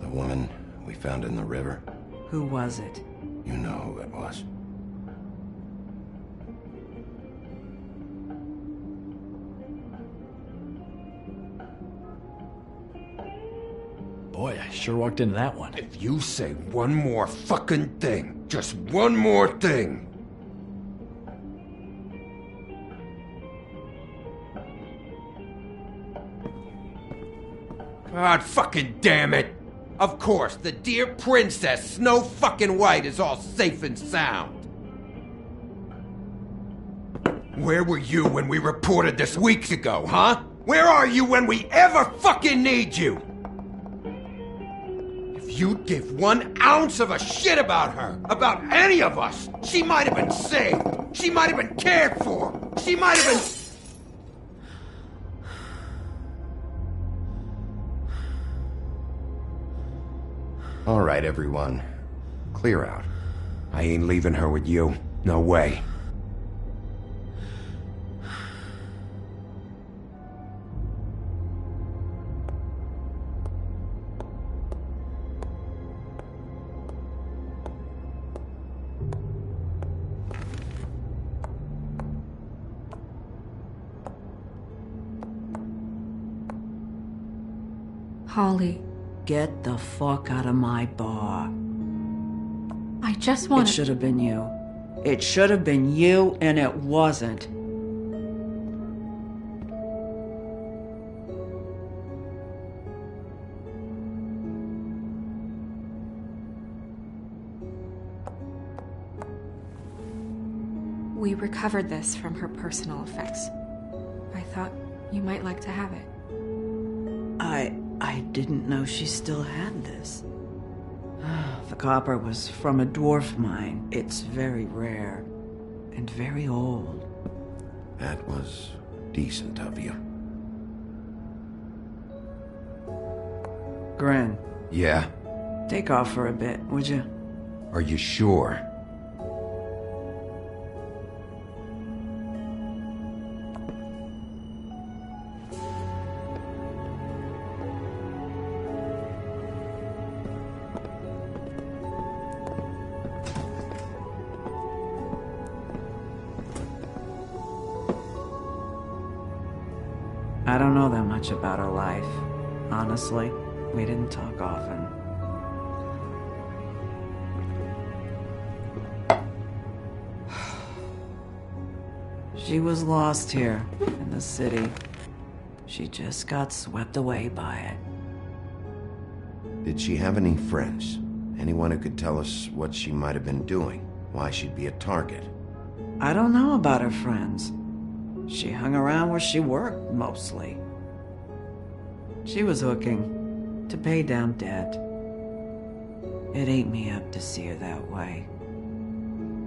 The woman we found in the river. Who was it? You know who it was. Boy, I sure walked into that one. If you say one more fucking thing, just one more thing. God fucking damn it! Of course, the dear princess Snow fucking White is all safe and sound. Where were you when we reported this weeks ago, huh? Where are you when we ever fucking need you? If you'd give 1 ounce of a shit about her, about any of us, she might have been saved. She might have been cared for. She might have been... All right, everyone. Clear out. I ain't leaving her with you. No way. Holly. Get the fuck out of my bar. I just want It should have been you. It should have been you, and it wasn't. We recovered this from her personal effects. I thought you might like to have it. I didn't know she still had this. The copper was from a dwarf mine. It's very rare and very old. That was decent of you. Gren, Yeah? take off for a bit, would you? Are you sure? I don't know that much about her life. Honestly, we didn't talk often. She was lost here, in the city. She just got swept away by it. Did she have any friends? Anyone who could tell us what she might have been doing? Why she'd be a target? I don't know about her friends. She hung around where she worked, mostly. She was hooking to pay down debt. It ate me up to see her that way.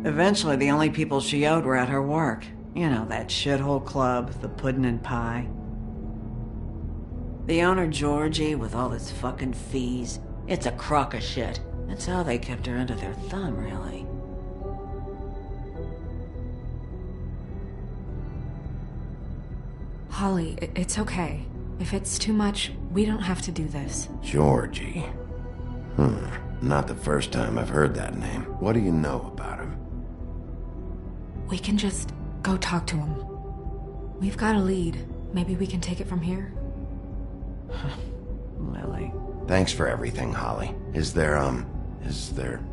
Eventually, the only people she owed were at her work. You know, that shithole club, the Puddin' and Pie. The owner, Georgie, with all his fucking fees, it's a crock of shit. That's how they kept her under their thumb, really. Holly, it's okay. If it's too much, we don't have to do this. Georgie. Not the first time I've heard that name. What do you know about him? We can just go talk to him. We've got a lead. Maybe we can take it from here? Lily. Thanks for everything, Holly. Is there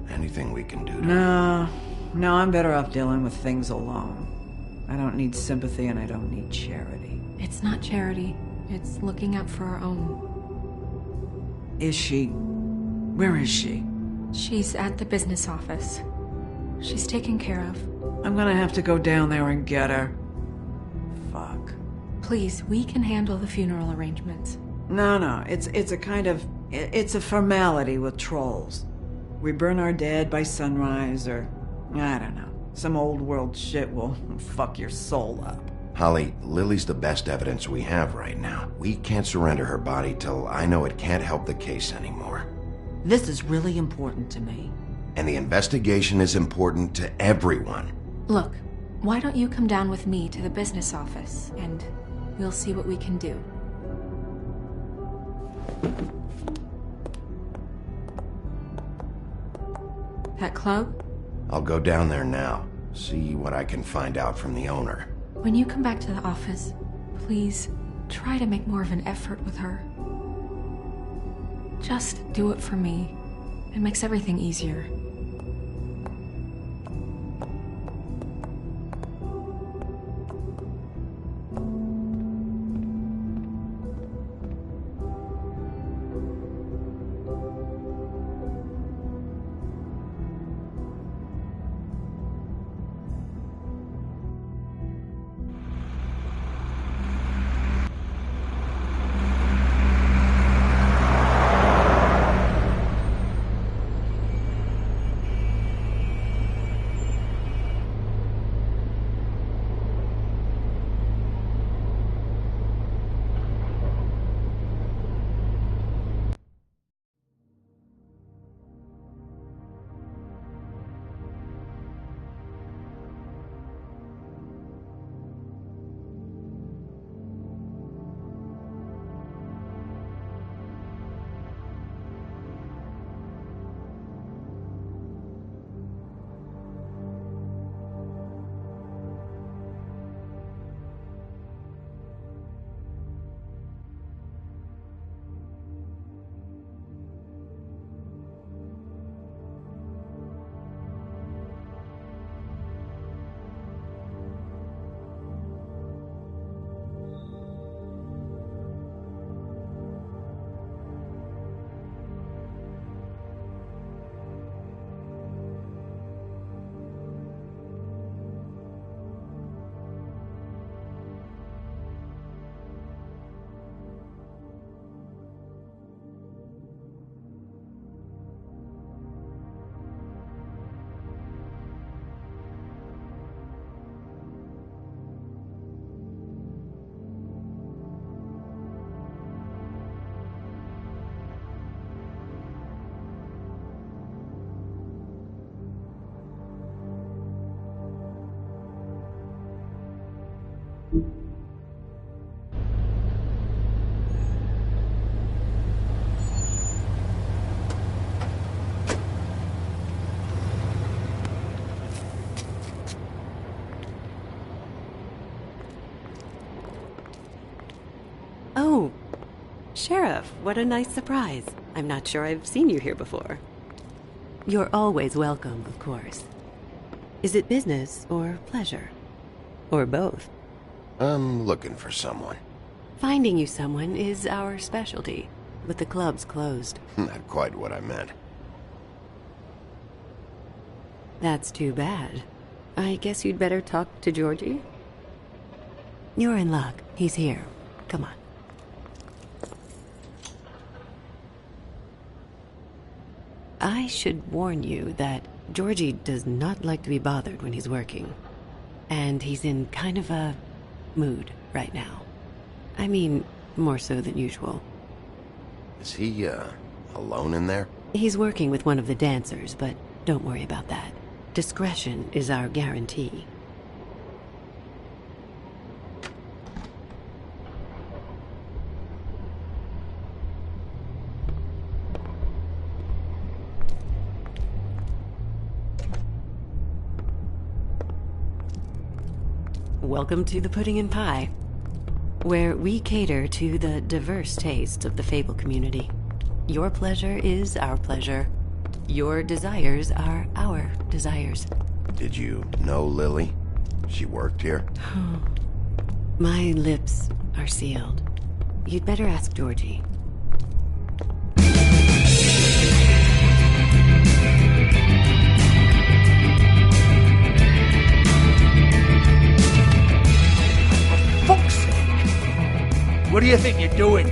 anything we can do to... No, I'm better off dealing with things alone. I don't need sympathy and I don't need charity. It's not charity. It's looking out for our own. Is she... Where is she? She's at the business office. She's taken care of. I'm gonna have to go down there and get her. Fuck. Please, we can handle the funeral arrangements. No, it's a kind of... It's a formality with trolls. We burn our dead by sunrise, or... I don't know. Some old world shit will fuck your soul up. Holly, Lily's the best evidence we have right now. We can't surrender her body till I know it can't help the case anymore. This is really important to me. And the investigation is important to everyone. Look, why don't you come down with me to the business office, and we'll see what we can do. That club? I'll go down there now, see what I can find out from the owner. When you come back to the office, please try to make more of an effort with her. Just do it for me. It makes everything easier. Oh, Sheriff, what a nice surprise. I'm not sure I've seen you here before. You're always welcome, of course. Is it business or pleasure? Or both? I'm looking for someone. Finding you someone is our specialty, but the club's closed. Not quite what I meant. That's too bad. I guess you'd better talk to Georgie. You're in luck. He's here. Come on. I should warn you that Georgie does not like to be bothered when he's working. And he's in kind of a mood right now. I mean, more so than usual. Is he, alone in there? He's working with one of the dancers, but don't worry about that. Discretion is our guarantee. Welcome to the Pudding and Pie, where we cater to the diverse tastes of the Fable community. Your pleasure is our pleasure. Your desires are our desires. Did you know Lily? She worked here? My lips are sealed. You'd better ask Georgie. Fuck's sake! What do you think you're doing?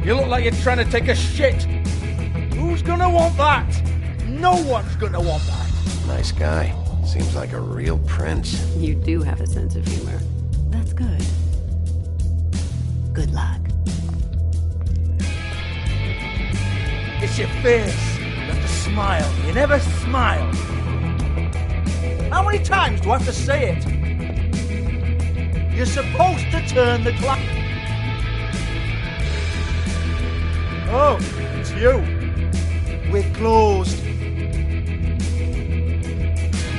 You look like you're trying to take a shit. Who's gonna want that? No one's gonna want that. Nice guy. Seems like a real prince. You do have a sense of humor. That's good. Good luck. It's your face. You have to smile. You never smile. How many times do I have to say it? You're supposed to turn the clock. Oh, it's you. We're closed.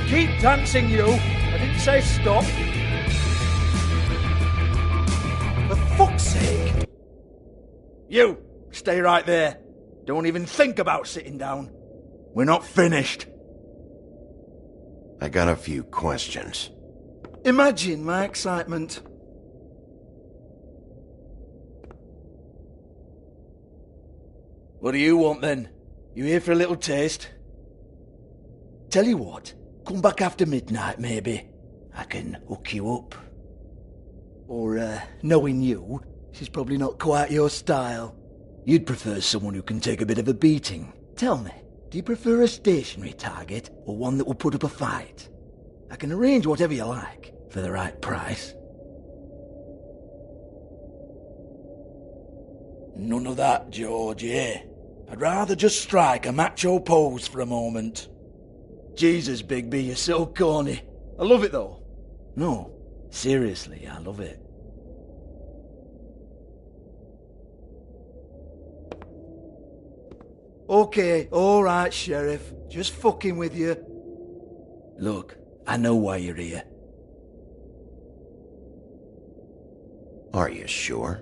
Keep dancing, you. I didn't say stop. For fuck's sake. You, stay right there. Don't even think about sitting down. We're not finished. I got a few questions. Imagine my excitement. What do you want then? You here for a little taste? Tell you what, come back after midnight maybe. I can hook you up. Or, knowing you, she's probably not quite your style. You'd prefer someone who can take a bit of a beating. Tell me, do you prefer a stationary target or one that will put up a fight? I can arrange whatever you like for the right price. None of that, George, eh? I'd rather just strike a macho pose for a moment. Jesus, Bigby, you're so corny. I love it, though. No, seriously, I love it. Okay, alright, Sheriff. Just fucking with you. Look, I know why you're here. Are you sure?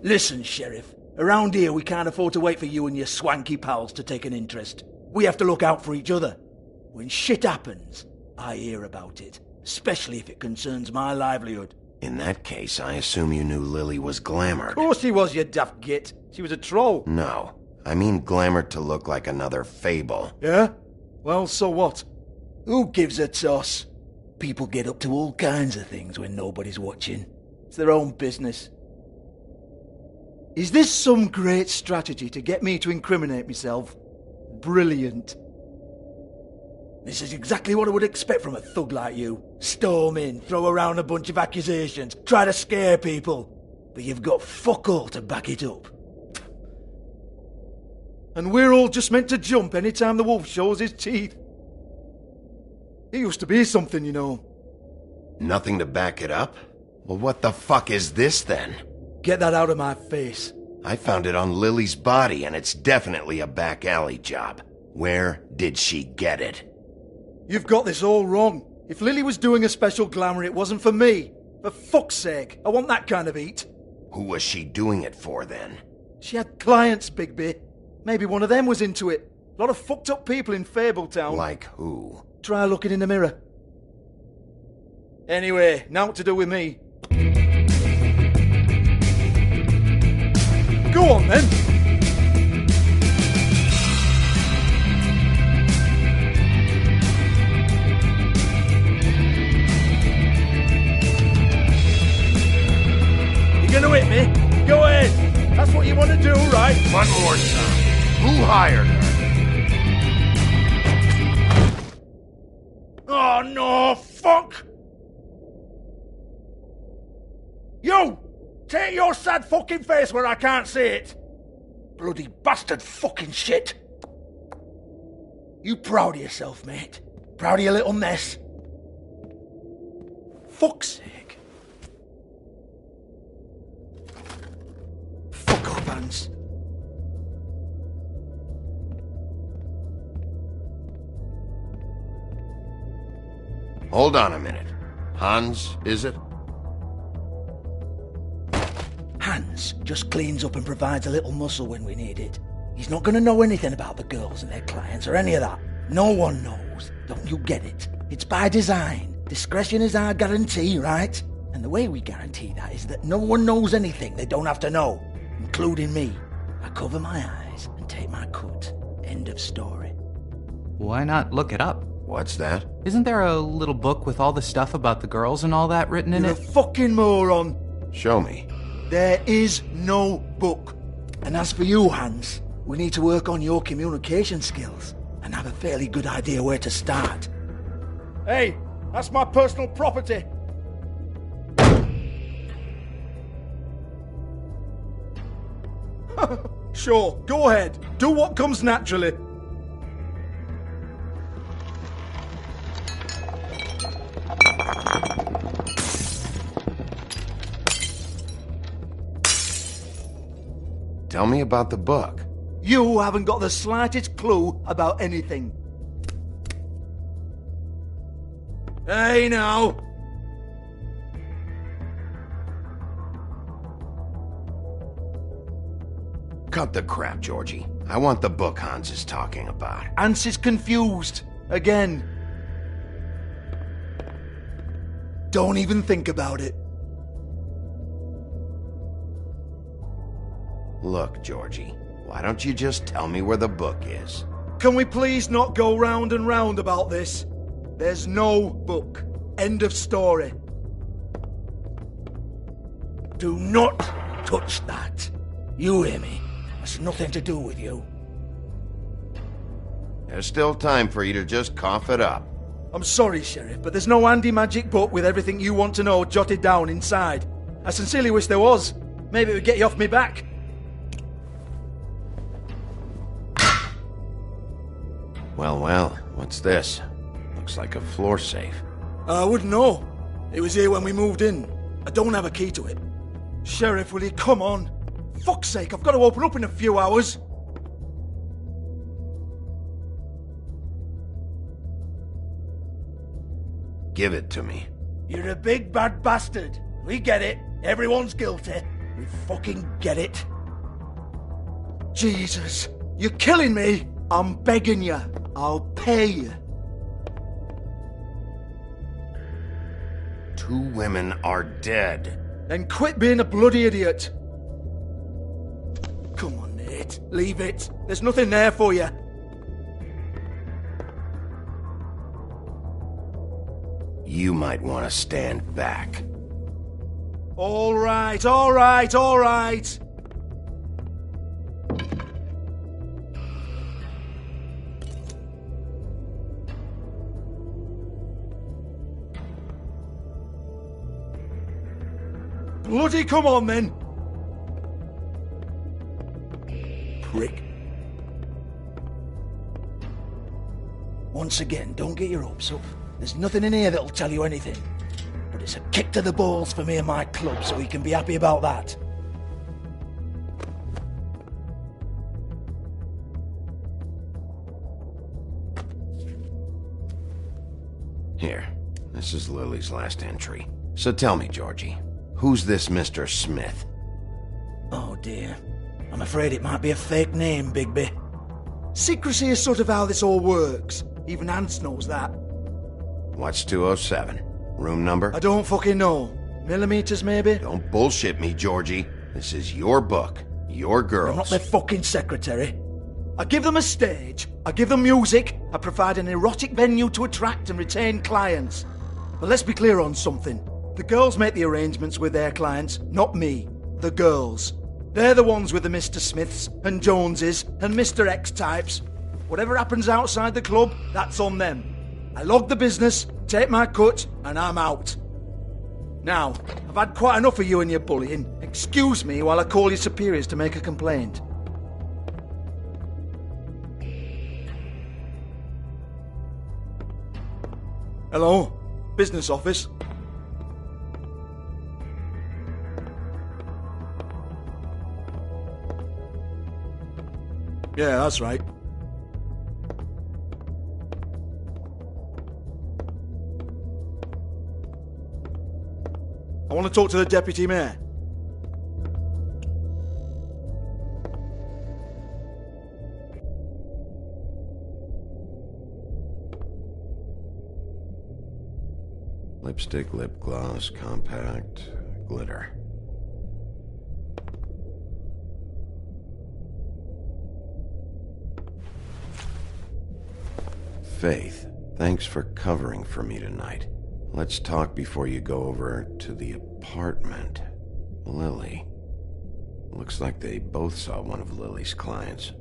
Listen, Sheriff. Around here, we can't afford to wait for you and your swanky pals to take an interest. We have to look out for each other. When shit happens, I hear about it. Especially if it concerns my livelihood. In that case, I assume you knew Lily was glamored. Of course she was, you daft git. She was a troll. No. I mean glamored to look like another Fable. Yeah? Well, so what? Who gives a toss? People get up to all kinds of things when nobody's watching. It's their own business. Is this some great strategy to get me to incriminate myself? Brilliant. This is exactly what I would expect from a thug like you. Storm in, throw around a bunch of accusations, try to scare people. But you've got fuck all to back it up. And we're all just meant to jump any time the wolf shows his teeth. He used to be something, you know. Nothing to back it up? Well, what the fuck is this then? Get that out of my face. I found it on Lily's body, and it's definitely a back alley job. Where did she get it? You've got this all wrong. If Lily was doing a special glamour, it wasn't for me. For fuck's sake, I want that kind of eat. Who was she doing it for, then? She had clients, Bigby. Maybe one of them was into it. A lot of fucked up people in Fabletown. Like who? Try looking in the mirror. Anyway, now what to do with me? Go on, then. One more time. Who hired her? Oh no, fuck! You! Take your sad fucking face where I can't see it! Bloody bastard fucking shit! You proud of yourself, mate? Proud of your little mess? Fuck's sake. Fuck off, Hans. Hold on a minute. Hans, is it? Hans just cleans up and provides a little muscle when we need it. He's not going to know anything about the girls and their clients or any of that. No one knows. Don't you get it? It's by design. Discretion is our guarantee, right? And the way we guarantee that is that no one knows anything they don't have to know, including me. I cover my eyes and take my cut. End of story. Why not look it up? What's that? Isn't there a little book with all the stuff about the girls and all that written in You're it? a fucking moron. Show me. There is no book. And as for you, Hans, we need to work on your communication skills and have a fairly good idea where to start. Hey, that's my personal property. Sure, go ahead. Do what comes naturally. Tell me about the book. You haven't got the slightest clue about anything. Hey, now. Cut the crap, Georgie. I want the book Hans is talking about. Hans is confused. Again. Don't even think about it. Look, Georgie, why don't you just tell me where the book is? Can we please not go round and round about this? There's no book. End of story. Do not touch that. You hear me? It's nothing to do with you. There's still time for you to just cough it up. I'm sorry, Sheriff, but there's no handy magic book with everything you want to know jotted down inside. I sincerely wish there was. Maybe it would get you off me back. Well, what's this? Looks like a floor safe. I wouldn't know. It was here when we moved in. I don't have a key to it. Sheriff, will you come on? Fuck's sake, I've got to open up in a few hours. Give it to me. You're a big bad bastard. We get it. Everyone's guilty. We fucking get it. Jesus, you're killing me. I'm begging you. I'll pay you. 2 women are dead. Then quit being a bloody idiot. Come on, Nate. Leave it. There's nothing there for you. You might want to stand back. All right, all right, all right. Bloody come on, then. Prick. Once again, don't get your hopes up. There's nothing in here that'll tell you anything. But it's a kick to the balls for me and my club, so we can be happy about that. Here, this is Lily's last entry. So tell me, Georgie, who's this Mr. Smith? Oh dear. I'm afraid it might be a fake name, Bigby. Secrecy is sort of how this all works. Even Hans knows that. What's 207? Room number? I don't fucking know. Millimeters, maybe? Don't bullshit me, Georgie. This is your book. Your girls. I'm not their fucking secretary. I give them a stage. I give them music. I provide an erotic venue to attract and retain clients. But let's be clear on something. The girls make the arrangements with their clients, not me. The girls. They're the ones with the Mr. Smiths and Joneses and Mr. X types. Whatever happens outside the club, that's on them. I log the business, take my cut, and I'm out. Now, I've had quite enough of you and your bullying. Excuse me while I call your superiors to make a complaint. Hello? Business office? Yeah, that's right. I want to talk to the deputy mayor. Lipstick, lip gloss, compact, glitter. Faith, thanks for covering for me tonight. Let's talk before you go over to the apartment. Lily. Looks like they both saw one of Lily's clients.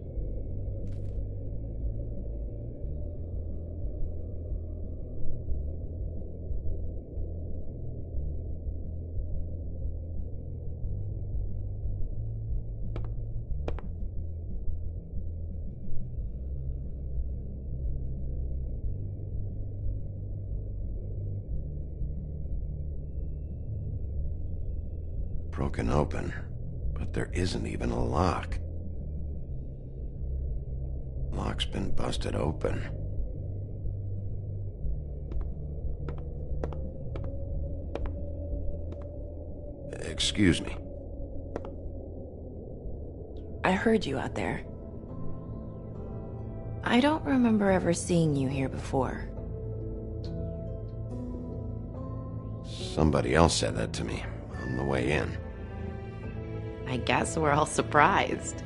Broken open, but there isn't even a lock. Lock's been busted open. Excuse me. I heard you out there. I don't remember ever seeing you here before. Somebody else said that to me on the way in. I guess we're all surprised.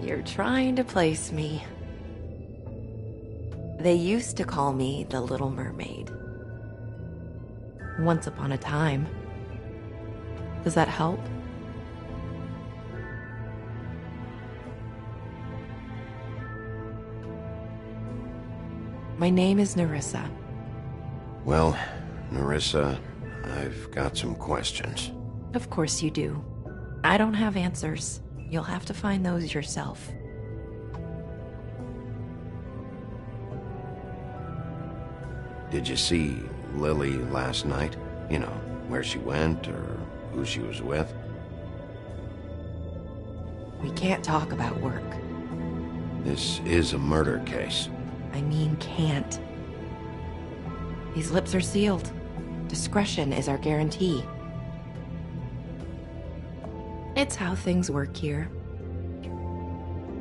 You're trying to place me. They used to call me the Little Mermaid. Once upon a time. Does that help? My name is Nerissa. Well, Nerissa, I've got some questions. Of course you do. I don't have answers. You'll have to find those yourself. Did you see Lily last night? You know, where she went or who she was with? We can't talk about work. This is a murder case. I mean can't. These lips are sealed. Discretion is our guarantee. It's how things work here.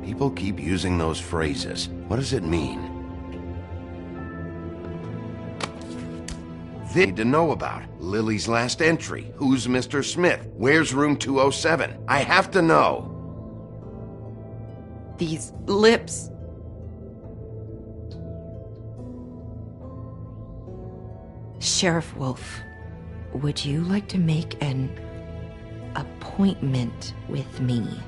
People keep using those phrases. What does it mean? They need to know about Lily's last entry. Who's Mr. Smith? Where's room 207? I have to know. These lips. Sheriff Wolf, would you like to make an appointment with me?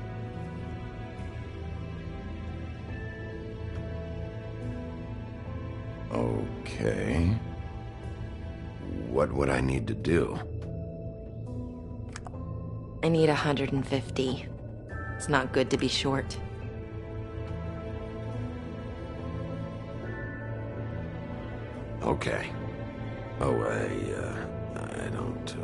Okay. What would I need to do? I need 150. It's not good to be short. Okay. Oh, I don't...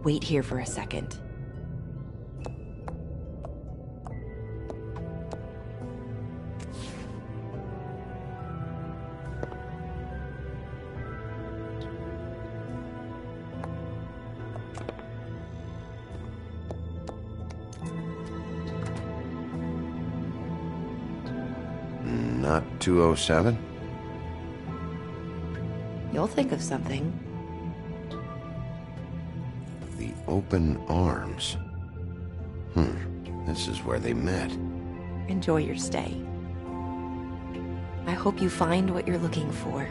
Wait here for a second. Not 207? You'll think of something. The open arms. this is where they met. Enjoy your stay. I hope you find what you're looking for.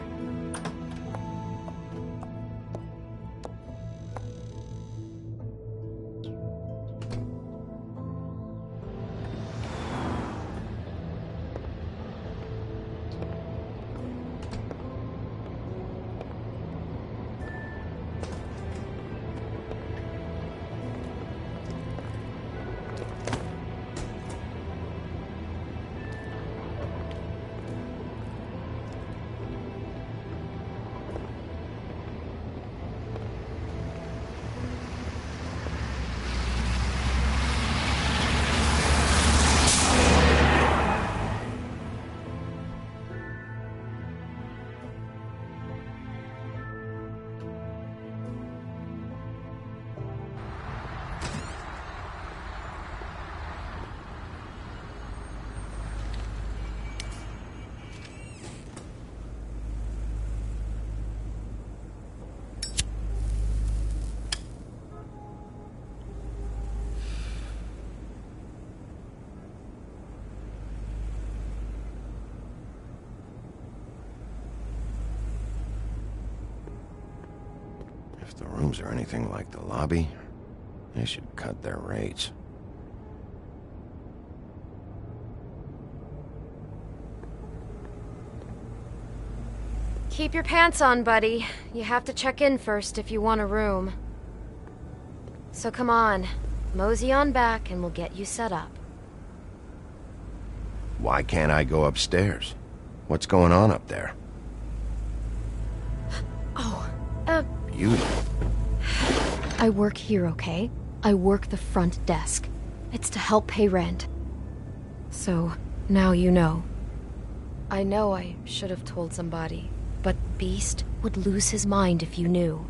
If the rooms are anything like the lobby, they should cut their rates. Keep your pants on, buddy. You have to check in first if you want a room. So come on, mosey on back and we'll get you set up. Why can't I go upstairs? What's going on up there? Beauty. I work here, okay? I work the front desk. It's to help pay rent. So, now you know. I know I should have told somebody, but Beast would lose his mind if you knew.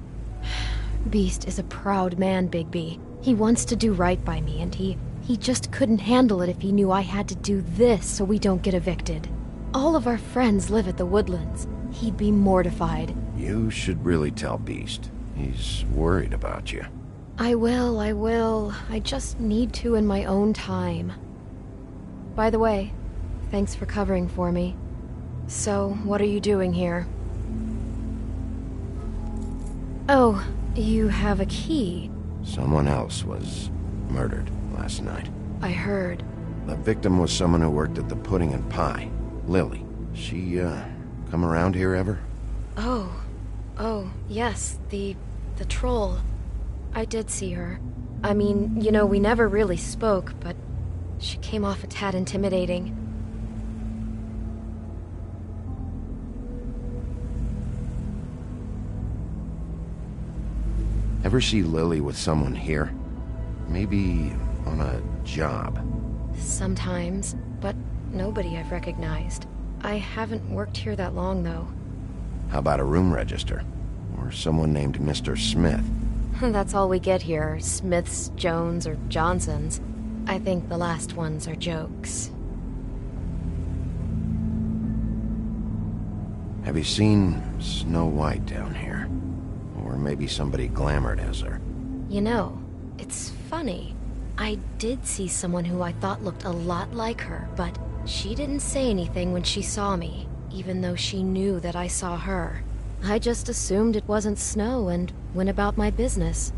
Beast is a proud man, Bigby. He wants to do right by me, and he just couldn't handle it if he knew I had to do this so we don't get evicted. All of our friends live at the Woodlands. He'd be mortified. You should really tell Beast. He's worried about you. I will. I just need to in my own time. By the way, thanks for covering for me. So, what are you doing here? Oh, you have a key. Someone else was murdered last night. I heard. The victim was someone who worked at the Pudding and Pie. Lily. She, come around here ever? Oh, yes, the troll. I did see her. I mean, you know, we never really spoke, but she came off a tad intimidating. Ever see Lily with someone here? Maybe on a job? Sometimes, but nobody I've recognized. I haven't worked here that long, though. How about a room register? Or someone named Mr. Smith? That's all we get here, Smiths, Jones, or Johnsons. I think the last ones are jokes. Have you seen Snow White down here? Or maybe somebody glamored as her? You know, it's funny. I did see someone who I thought looked a lot like her, but she didn't say anything when she saw me, even though she knew that I saw her. I just assumed it wasn't Snow and went about my business.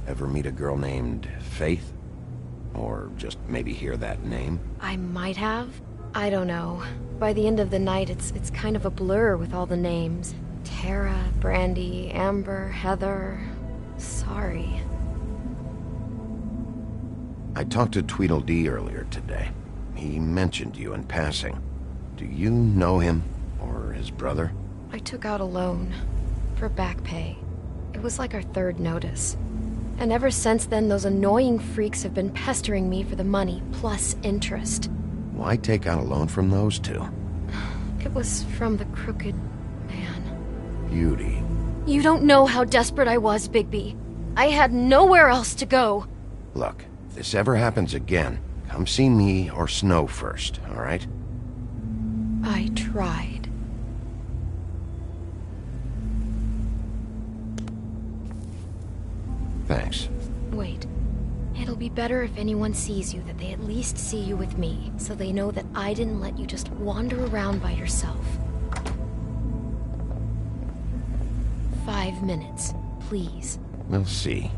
Ever meet a girl named Faith? Or just maybe hear that name? I might have. I don't know. By the end of the night, it's kind of a blur with all the names. Tara, Brandy, Amber, Heather... Sorry. I talked to Tweedledee earlier today. He mentioned you in passing. Do you know him? Or his brother? I took out a loan. For back pay. It was like our third notice. And ever since then, those annoying freaks have been pestering me for the money, plus interest. Why take out a loan from those two? It was from the crooked man. Beauty. You don't know how desperate I was, Bigby. I had nowhere else to go. Look, if this ever happens again, come see me or Snow first, all right? I tried. Thanks. Wait, It'll be better if anyone sees you that they at least see you with me, so they know that I didn't let you just wander around by yourself. 5 minutes, please. We'll see,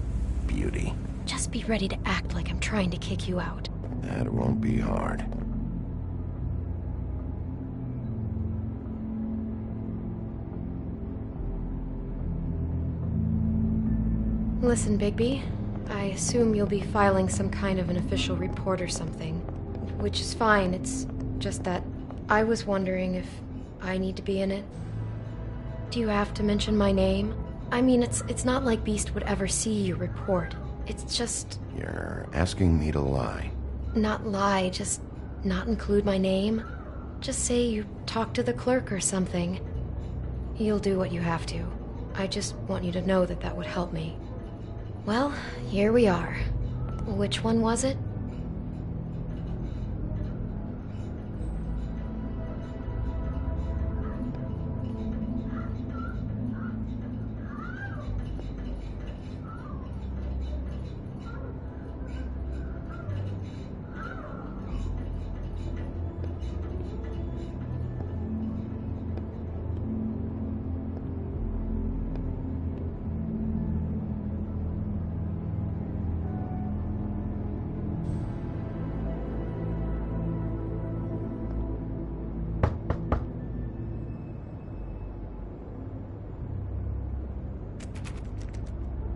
beauty. Just be ready to act like I'm trying to kick you out. That won't be hard. Listen, Bigby. I assume you'll be filing some kind of an official report or something. Which is fine, it's just that I was wondering if I need to be in it. Do you have to mention my name? I mean, it's not like Beast would ever see your report. It's just... You're asking me to lie. Not lie, just not include my name. Just say you talked to the clerk or something. You'll do what you have to. I just want you to know that that would help me. Well, here we are. Which one was it?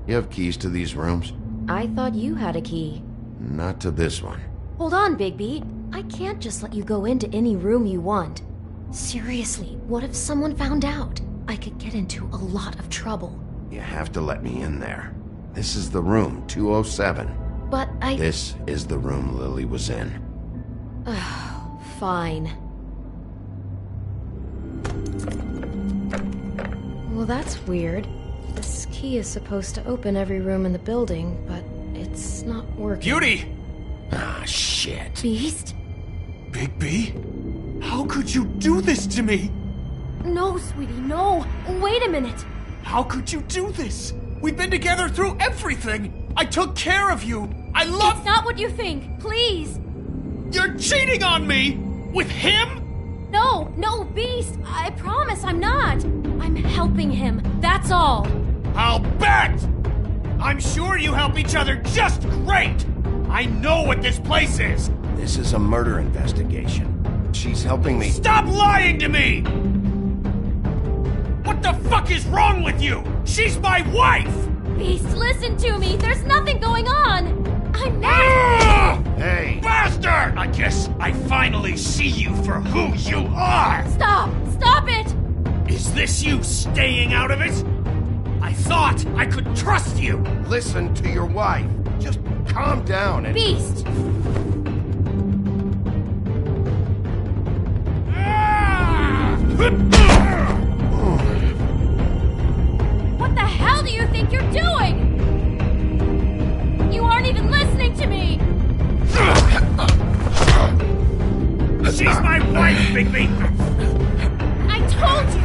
You have keys to these rooms? I thought you had a key. Not to this one. Hold on, Bigby. I can't just let you go into any room you want. Seriously, what if someone found out? I could get into a lot of trouble. You have to let me in there. This is the room, 207. But I... This is the room Lily was in. Fine. Well, that's weird. This key is supposed to open every room in the building, but it's not working. Beauty! Ah, shit. Beast? Bigby? How could you do this to me? No, sweetie, no. Wait a minute. How could you do this? We've been together through everything. I took care of you. I love... It's not what you think. Please. You're cheating on me! With him? No, Beast. I promise I'm not. I'm helping him. That's all. I'll bet! I'm sure you help each other just great! I know what this place is! This is a murder investigation. She's helping me... Stop lying to me! What the fuck is wrong with you? She's my wife! Beast, listen to me. There's nothing going on. I'm not... Hey! Bastard! I guess I finally see you for who you are! Stop it! Is this you staying out of it? I thought I could trust you! Listen to your wife. Just calm down and... Beast! What the hell do you think you're doing? You aren't even listening to me! She's my wife, Bigby! I told you!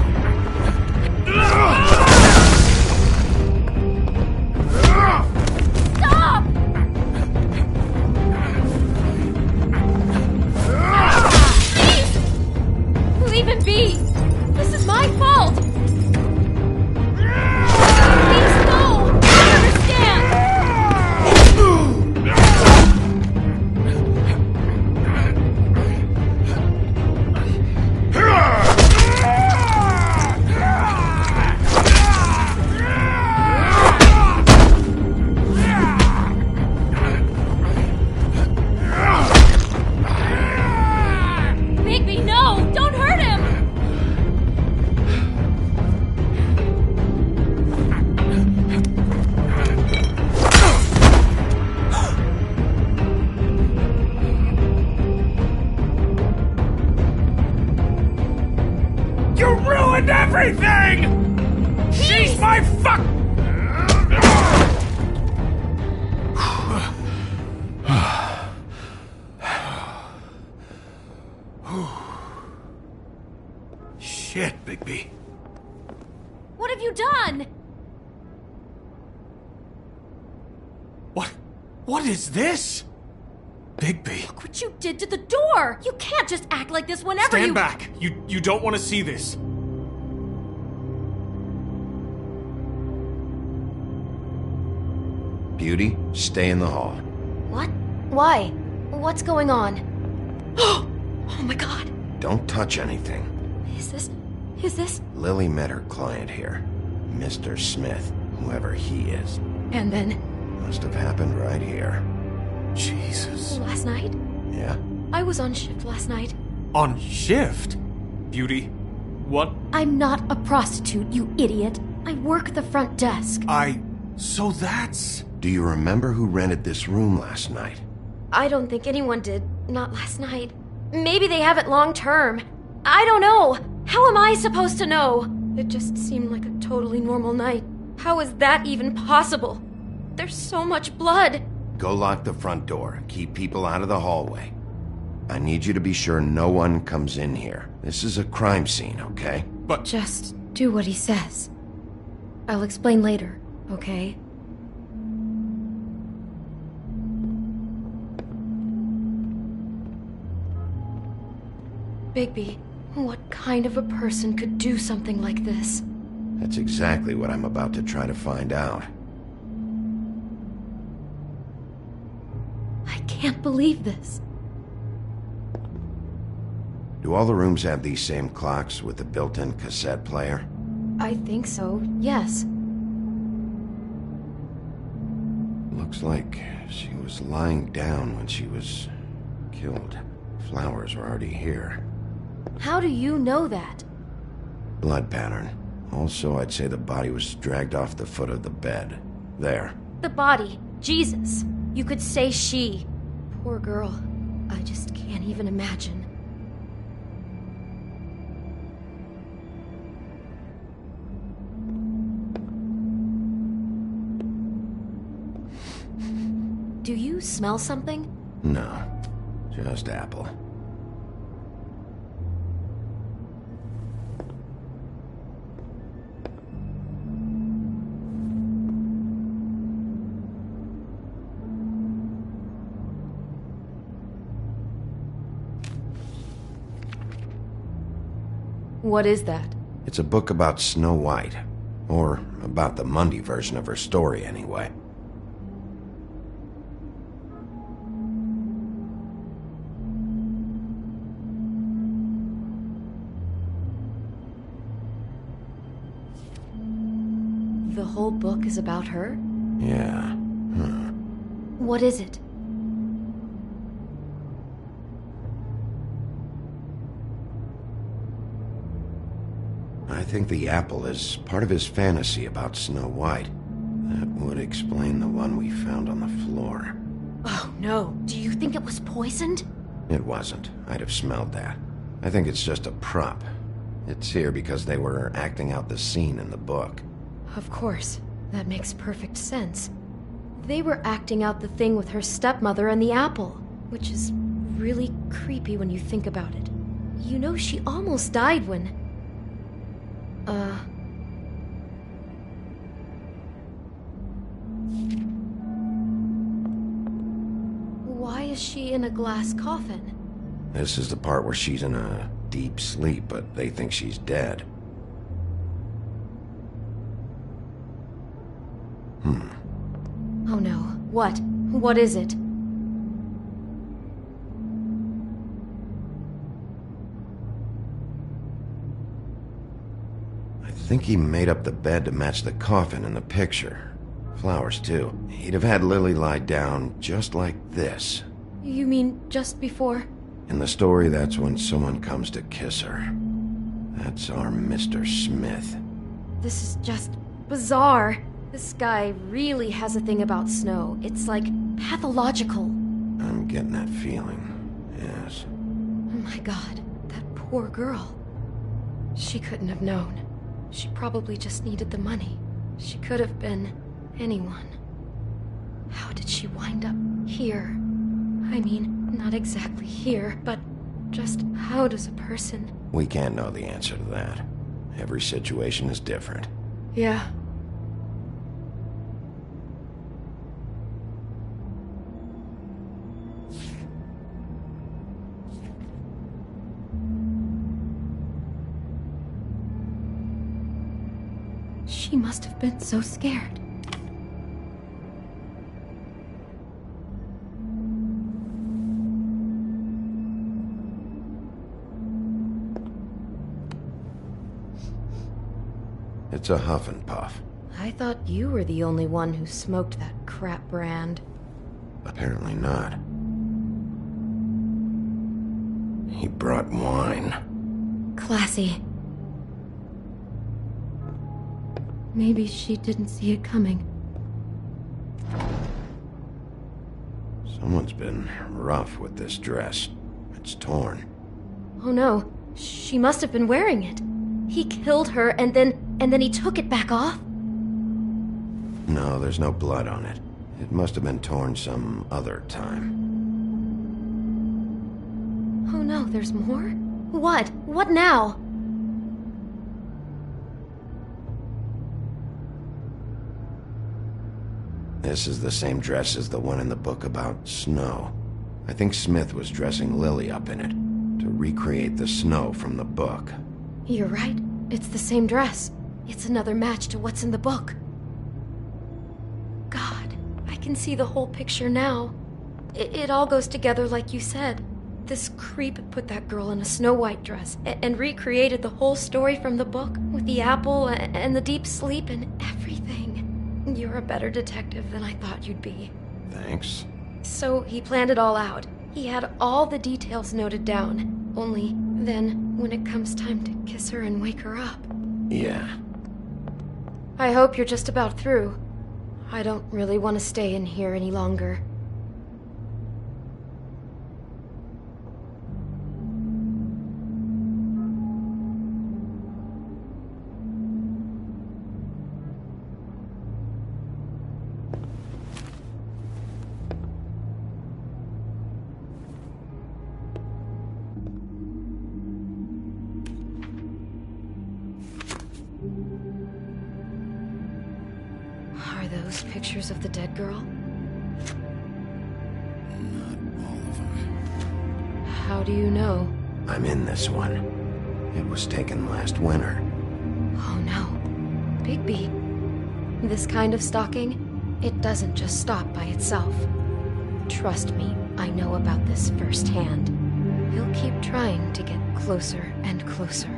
Stop! Beast! Leave him be! This is my fault! Beast, no! I understand! Bigby, no! Don't hurt him! You ruined everything! She's my fuck... Shit, Bigby. What have you done? What is this? Bigby. Look what you did to the door! You can't just act like this whenever Stand back! You don't want to see this. Beauty, stay in the hall. What? Why? What's going on? Oh my god! Don't touch anything. Is this? Lily met her client here. Mr. Smith, whoever he is. And then? Must have happened right here. Jesus. Last night? Yeah? I was on shift last night. On shift? Beauty, what? I'm not a prostitute, you idiot. I work the front desk. So that's... Do you remember who rented this room last night? I don't think anyone did. Not last night. Maybe they have it long term. I don't know. How am I supposed to know? It just seemed like a totally normal night. How is that even possible? There's so much blood. Go lock the front door. Keep people out of the hallway. I need you to be sure no one comes in here. This is a crime scene, okay? But... Just do what he says. I'll explain later, okay? Bigby, what kind of a person could do something like this? That's exactly what I'm about to try to find out. I can't believe this. Do all the rooms have these same clocks with the built-in cassette player? I think so, yes. Looks like she was lying down when she was killed. Flowers were already here. How do you know that? Blood pattern. Also, I'd say the body was dragged off the foot of the bed. There. The body. Jesus. You could say she. Poor girl. I just can't even imagine. Do you smell something? No. Just apple. What is that? It's a book about Snow White. Or about the Mundy version of her story, anyway. The whole book is about her? Yeah. Huh. What is it? I think the apple is part of his fantasy about Snow White. That would explain the one we found on the floor. Oh no, do you think it was poisoned? It wasn't. I'd have smelled that. I think it's just a prop. It's here because they were acting out the scene in the book. Of course. That makes perfect sense. They were acting out the thing with her stepmother and the apple, which is really creepy when you think about it. You know, she almost died when... Why is she in a glass coffin? This is the part where she's in a deep sleep, but they think she's dead. Oh no. What? What is it? I think he made up the bed to match the coffin in the picture. Flowers, too. He'd have had Lily lie down just like this. You mean just before? In the story, that's when someone comes to kiss her. That's our Mr. Smith. This is just bizarre. This guy really has a thing about Snow. It's like pathological. I'm getting that feeling, yes. Oh my god, that poor girl. She couldn't have known. She probably just needed the money. She could have been anyone. How did she wind up here? I mean, not exactly here, but just how does a person... We can't know the answer to that. Every situation is different. Yeah. She must have been so scared. It's a huff and puff. I thought you were the only one who smoked that crap brand. Apparently not. He brought wine. Classy. Maybe she didn't see it coming. Someone's been rough with this dress. It's torn. Oh no, she must have been wearing it. He killed her and then he took it back off? No, there's no blood on it. It must have been torn some other time. Oh no, there's more? What? What now? This is the same dress as the one in the book about snow. I think Smith was dressing Lily up in it to recreate the snow from the book. You're right. It's the same dress. It's another match to what's in the book. God, I can see the whole picture now. It all goes together like you said. This creep put that girl in a Snow White dress and recreated the whole story from the book with the apple and the deep sleep and everything. You're a better detective than I thought you'd be. Thanks. So he planned it all out. He had all the details noted down. Only then, when it comes time to kiss her and wake her up. Yeah. I hope you're just about through. I don't really want to stay in here any longer. Are those pictures of the dead girl? Not all of them. How do you know? I'm in this one. It was taken last winter. Oh no. Bigby. This kind of stalking, it doesn't just stop by itself. Trust me, I know about this firsthand. He'll keep trying to get closer and closer.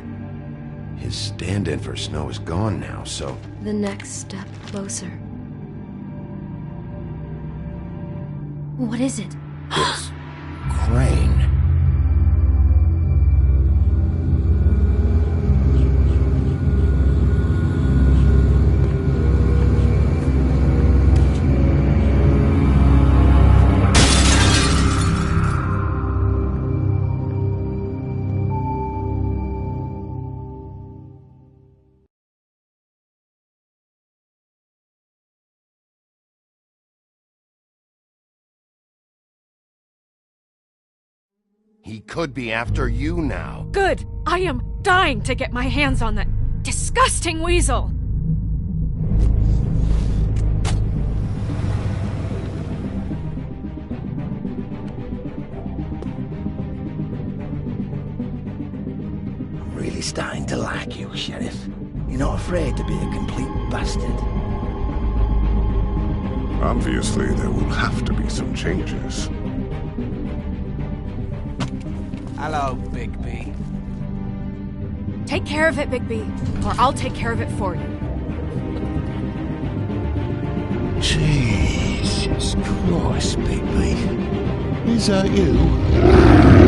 His stand-in for Snow is gone now, so... The next step closer. What is it? It's... Crane. He could be after you now. Good! I am dying to get my hands on that disgusting weasel! I'm really starting to like you, Sheriff. You're not afraid to be a complete bastard. Obviously, there will have to be some changes. Hello, Bigby. Take care of it, Bigby, or I'll take care of it for you. Jesus Christ, Bigby. Is that you?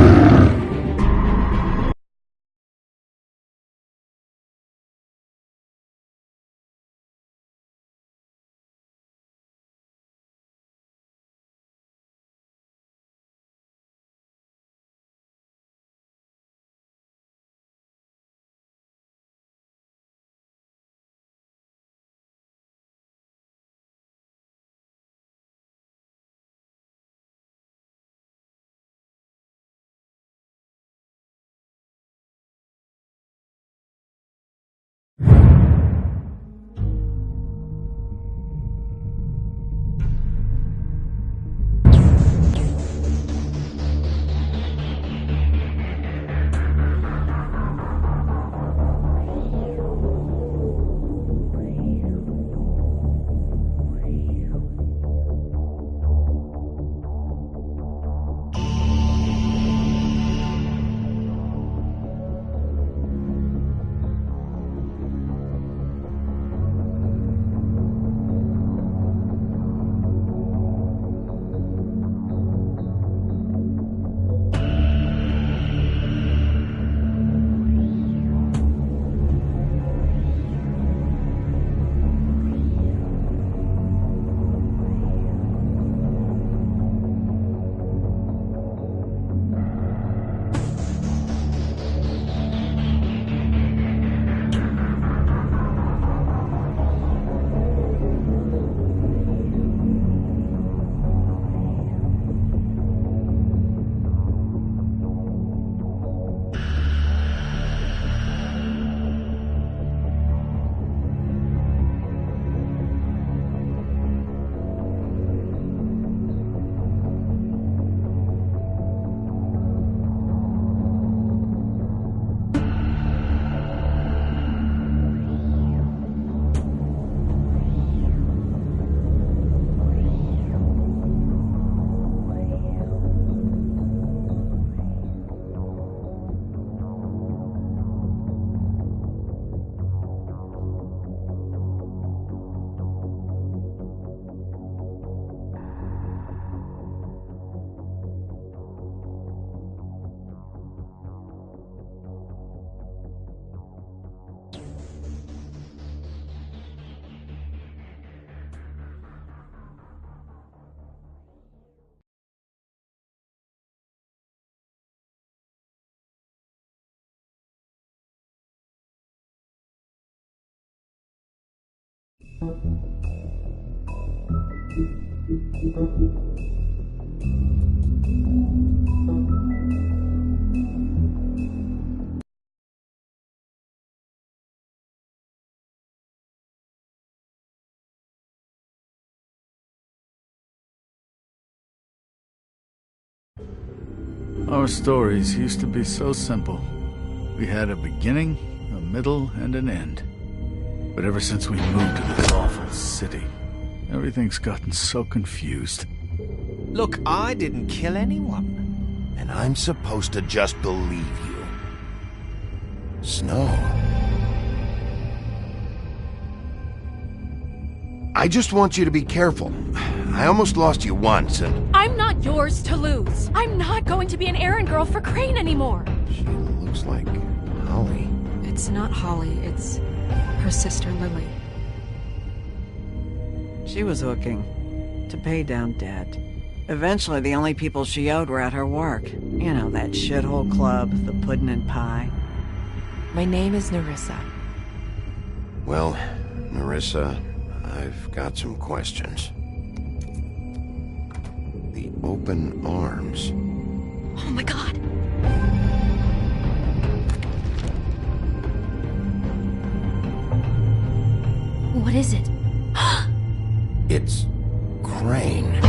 Our stories used to be so simple. We had a beginning, a middle, and an end. But ever since we moved to this awful city, everything's gotten so confused. Look, I didn't kill anyone. And I'm supposed to just believe you. Snow. I just want you to be careful. I almost lost you once, and... I'm not yours to lose. I'm not going to be an errand girl for Crane anymore. She looks like Holly. It's not Holly, it's her sister Lily. She was hooking to pay down debt. Eventually, the only people she owed were at her work. You know, that shithole club, the Puddin' and Pie. My name is Nerissa. Well, Nerissa, I've got some questions. The open arms. Oh my god. What is it? It's Crane.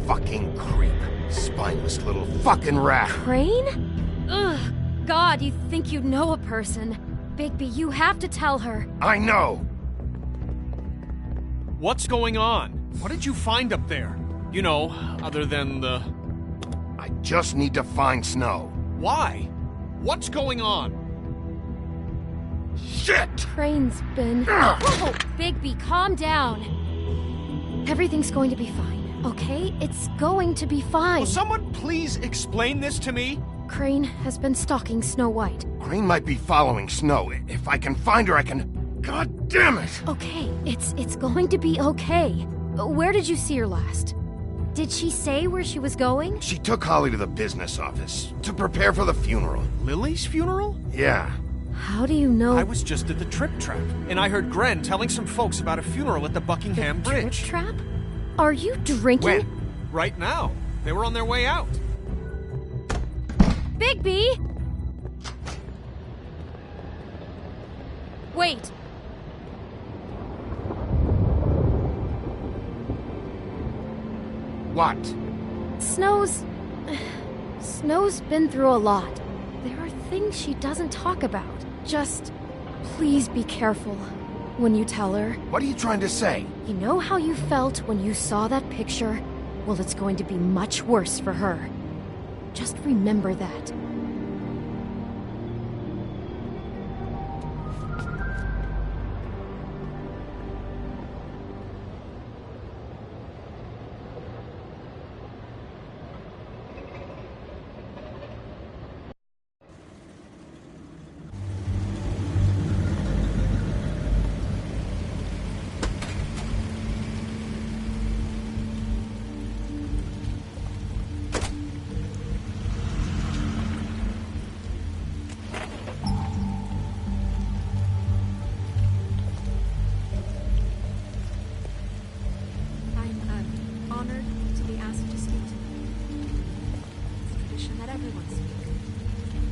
Fucking creep. Spineless little fucking rat. Crane? Ugh. God, you'd think you'd know a person. Bigby, you have to tell her. I know! What's going on? What did you find up there? You know, other than the... I just need to find Snow. Why? What's going on? Shit! Crane's been... Whoa! Bigby, calm down. Everything's going to be fine. Okay? It's going to be fine. Will someone please explain this to me? Crane has been stalking Snow White. Crane might be following Snow. If I can find her, I can... God damn it! Okay, it's going to be okay. Where did you see her last? Did she say where she was going? She took Holly to the business office to prepare for the funeral. Lily's funeral? Yeah. How do you know? I was just at the Trip Trap, and I heard Gren telling some folks about a funeral at the Buckingham Bridge. Trip Trap? Are you drinking? When? Right now. They were on their way out. Bigby! Wait. What? Snow's been through a lot. There are things she doesn't talk about. Just please be careful when you tell her. What are you trying to say? You know how you felt when you saw that picture? Well, it's going to be much worse for her. Just remember that.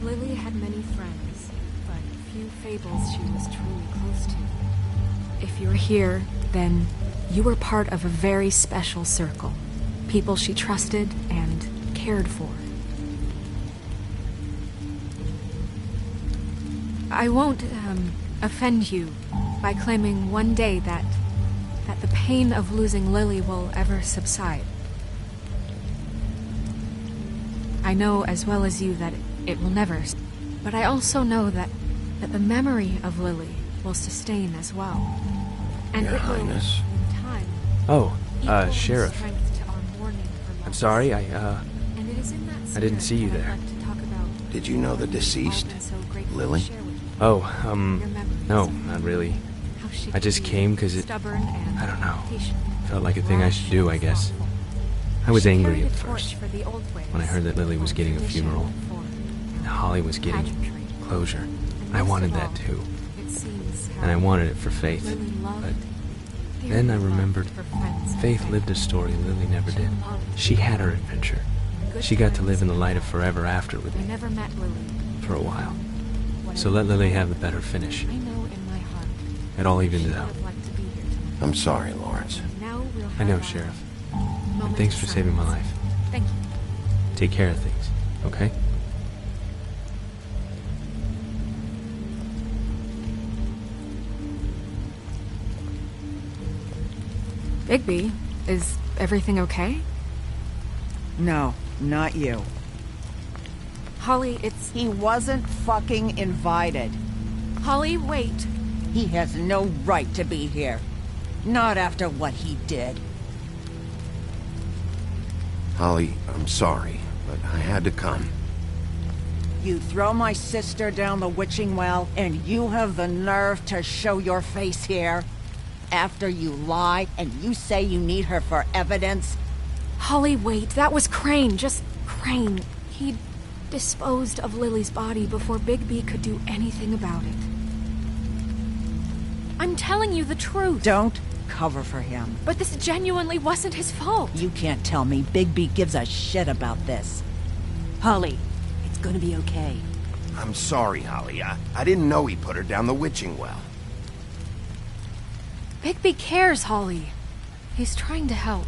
Lily had many friends, but few fables she was truly close to. If you're here, then you were part of a very special circle. People she trusted and cared for. I won't offend you by claiming one day that the pain of losing Lily will ever subside. I know as well as you that it will never, but I also know that the memory of Lily will sustain as well. And Your it will, Highness. in time, Oh, Sheriff. I'm sorry, I didn't see you there. Did you know the deceased? Lily? Oh, no, not really. I just came because I don't know, felt like a thing I should do, I guess. I was angry at first, when I heard that Lily was getting a funeral, and Holly was getting closure. I wanted that too, and I wanted it for Faith, but then I remembered Faith lived a story Lily never did. She had her adventure. She got to live in the light of forever after with me, for a while. So let Lily have the better finish. It all evened out. I'm sorry, Lawrence. I know, Sheriff. And thanks for saving my life. Thank you. Take care of things, okay? Bigby, is everything okay? No, not you. Holly, it's... He wasn't fucking invited. Holly, wait. He has no right to be here. Not after what he did. Holly, I'm sorry, but I had to come. You throw my sister down the witching well, and you have the nerve to show your face here? After you lie, and you say you need her for evidence? Holly, wait. That was Crane. Just Crane. He disposed of Lily's body before Bigby could do anything about it. I'm telling you the truth. Don't cover for him. But this genuinely wasn't his fault. You can't tell me Bigby gives a shit about this. Holly, it's gonna be okay. I'm sorry, Holly. I didn't know he put her down the witching well. Bigby cares, Holly. He's trying to help.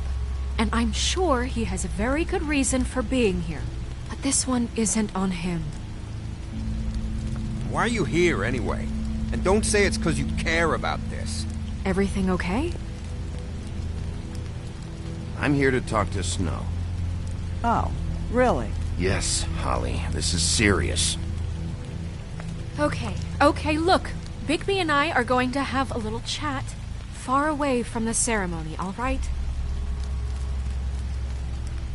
And I'm sure he has a very good reason for being here. But this one isn't on him. Why are you here, anyway? And don't say it's because you care about this. Everything okay? I'm here to talk to Snow. Oh, really? Yes, Holly. This is serious. Okay, look. Bigby and I are going to have a little chat far away from the ceremony, all right?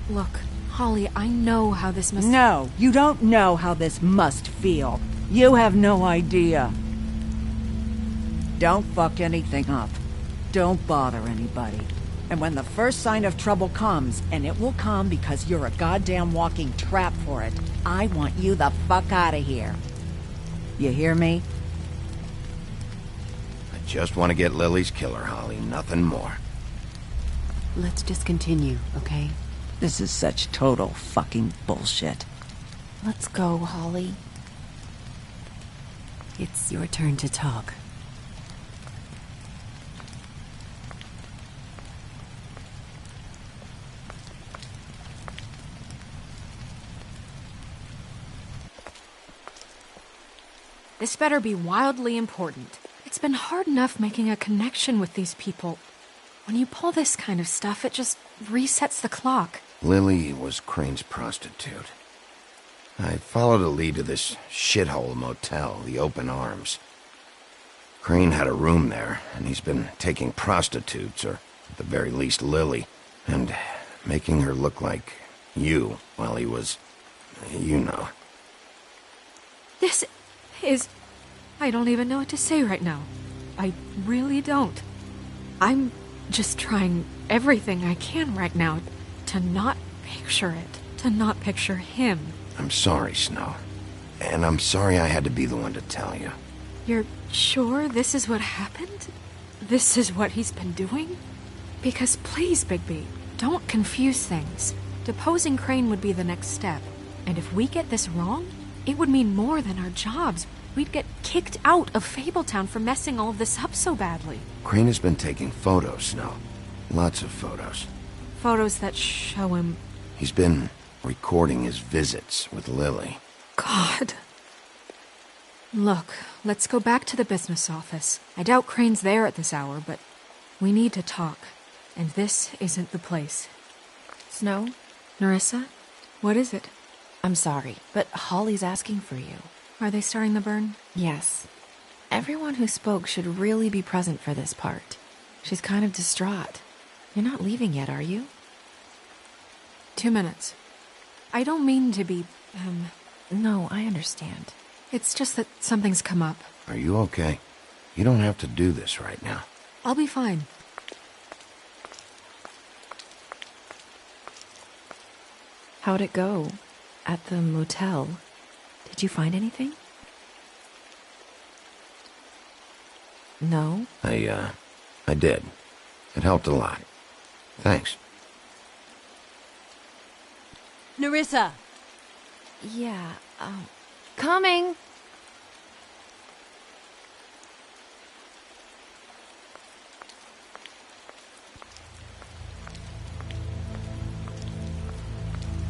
Look, Holly, I know how this must... No, you don't know how this must feel. You have no idea. Don't fuck anything up. Don't bother anybody. And when the first sign of trouble comes, and it will come because you're a goddamn walking trap for it, I want you the fuck out of here. You hear me? I just want to get Lily's killer, Holly. Nothing more. Let's just continue, okay? This is such total fucking bullshit. Let's go, Holly. It's your turn to talk. This better be wildly important. It's been hard enough making a connection with these people. When you pull this kind of stuff, it just resets the clock. Lily was Crane's prostitute. I followed a lead to this shithole motel, the Open Arms. Crane had a room there, and he's been taking prostitutes, or at the very least Lily, and making her look like you while he was... you know. This is... I don't even know what to say right now. I really don't. I'm just trying everything I can right now to not picture it, to not picture him. I'm sorry, Snow. And I'm sorry I had to be the one to tell you. You're sure this is what happened? This is what he's been doing? Because please, Bigby, don't confuse things. Deposing Crane would be the next step. And if we get this wrong, it would mean more than our jobs. We'd get kicked out of Fabletown for messing all of this up so badly. Crane has been taking photos, Snow. Lots of photos. Photos that show him... He's been recording his visits with Lily. God. Look, let's go back to the business office. I doubt Crane's there at this hour, but we need to talk. And this isn't the place. Snow? Nerissa? What is it? I'm sorry, but Holly's asking for you. Are they starting the burn? Yes. Everyone who spoke should really be present for this part. She's kind of distraught. You're not leaving yet, are you? 2 minutes. I don't mean to be, No, I understand. It's just that something's come up. Are you okay? You don't have to do this right now. I'll be fine. How'd it go? At the motel? Did you find anything? No? I did. It helped a lot. Thanks. Nerissa! Yeah, coming!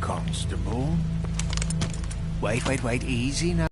Constable? Wait, easy now.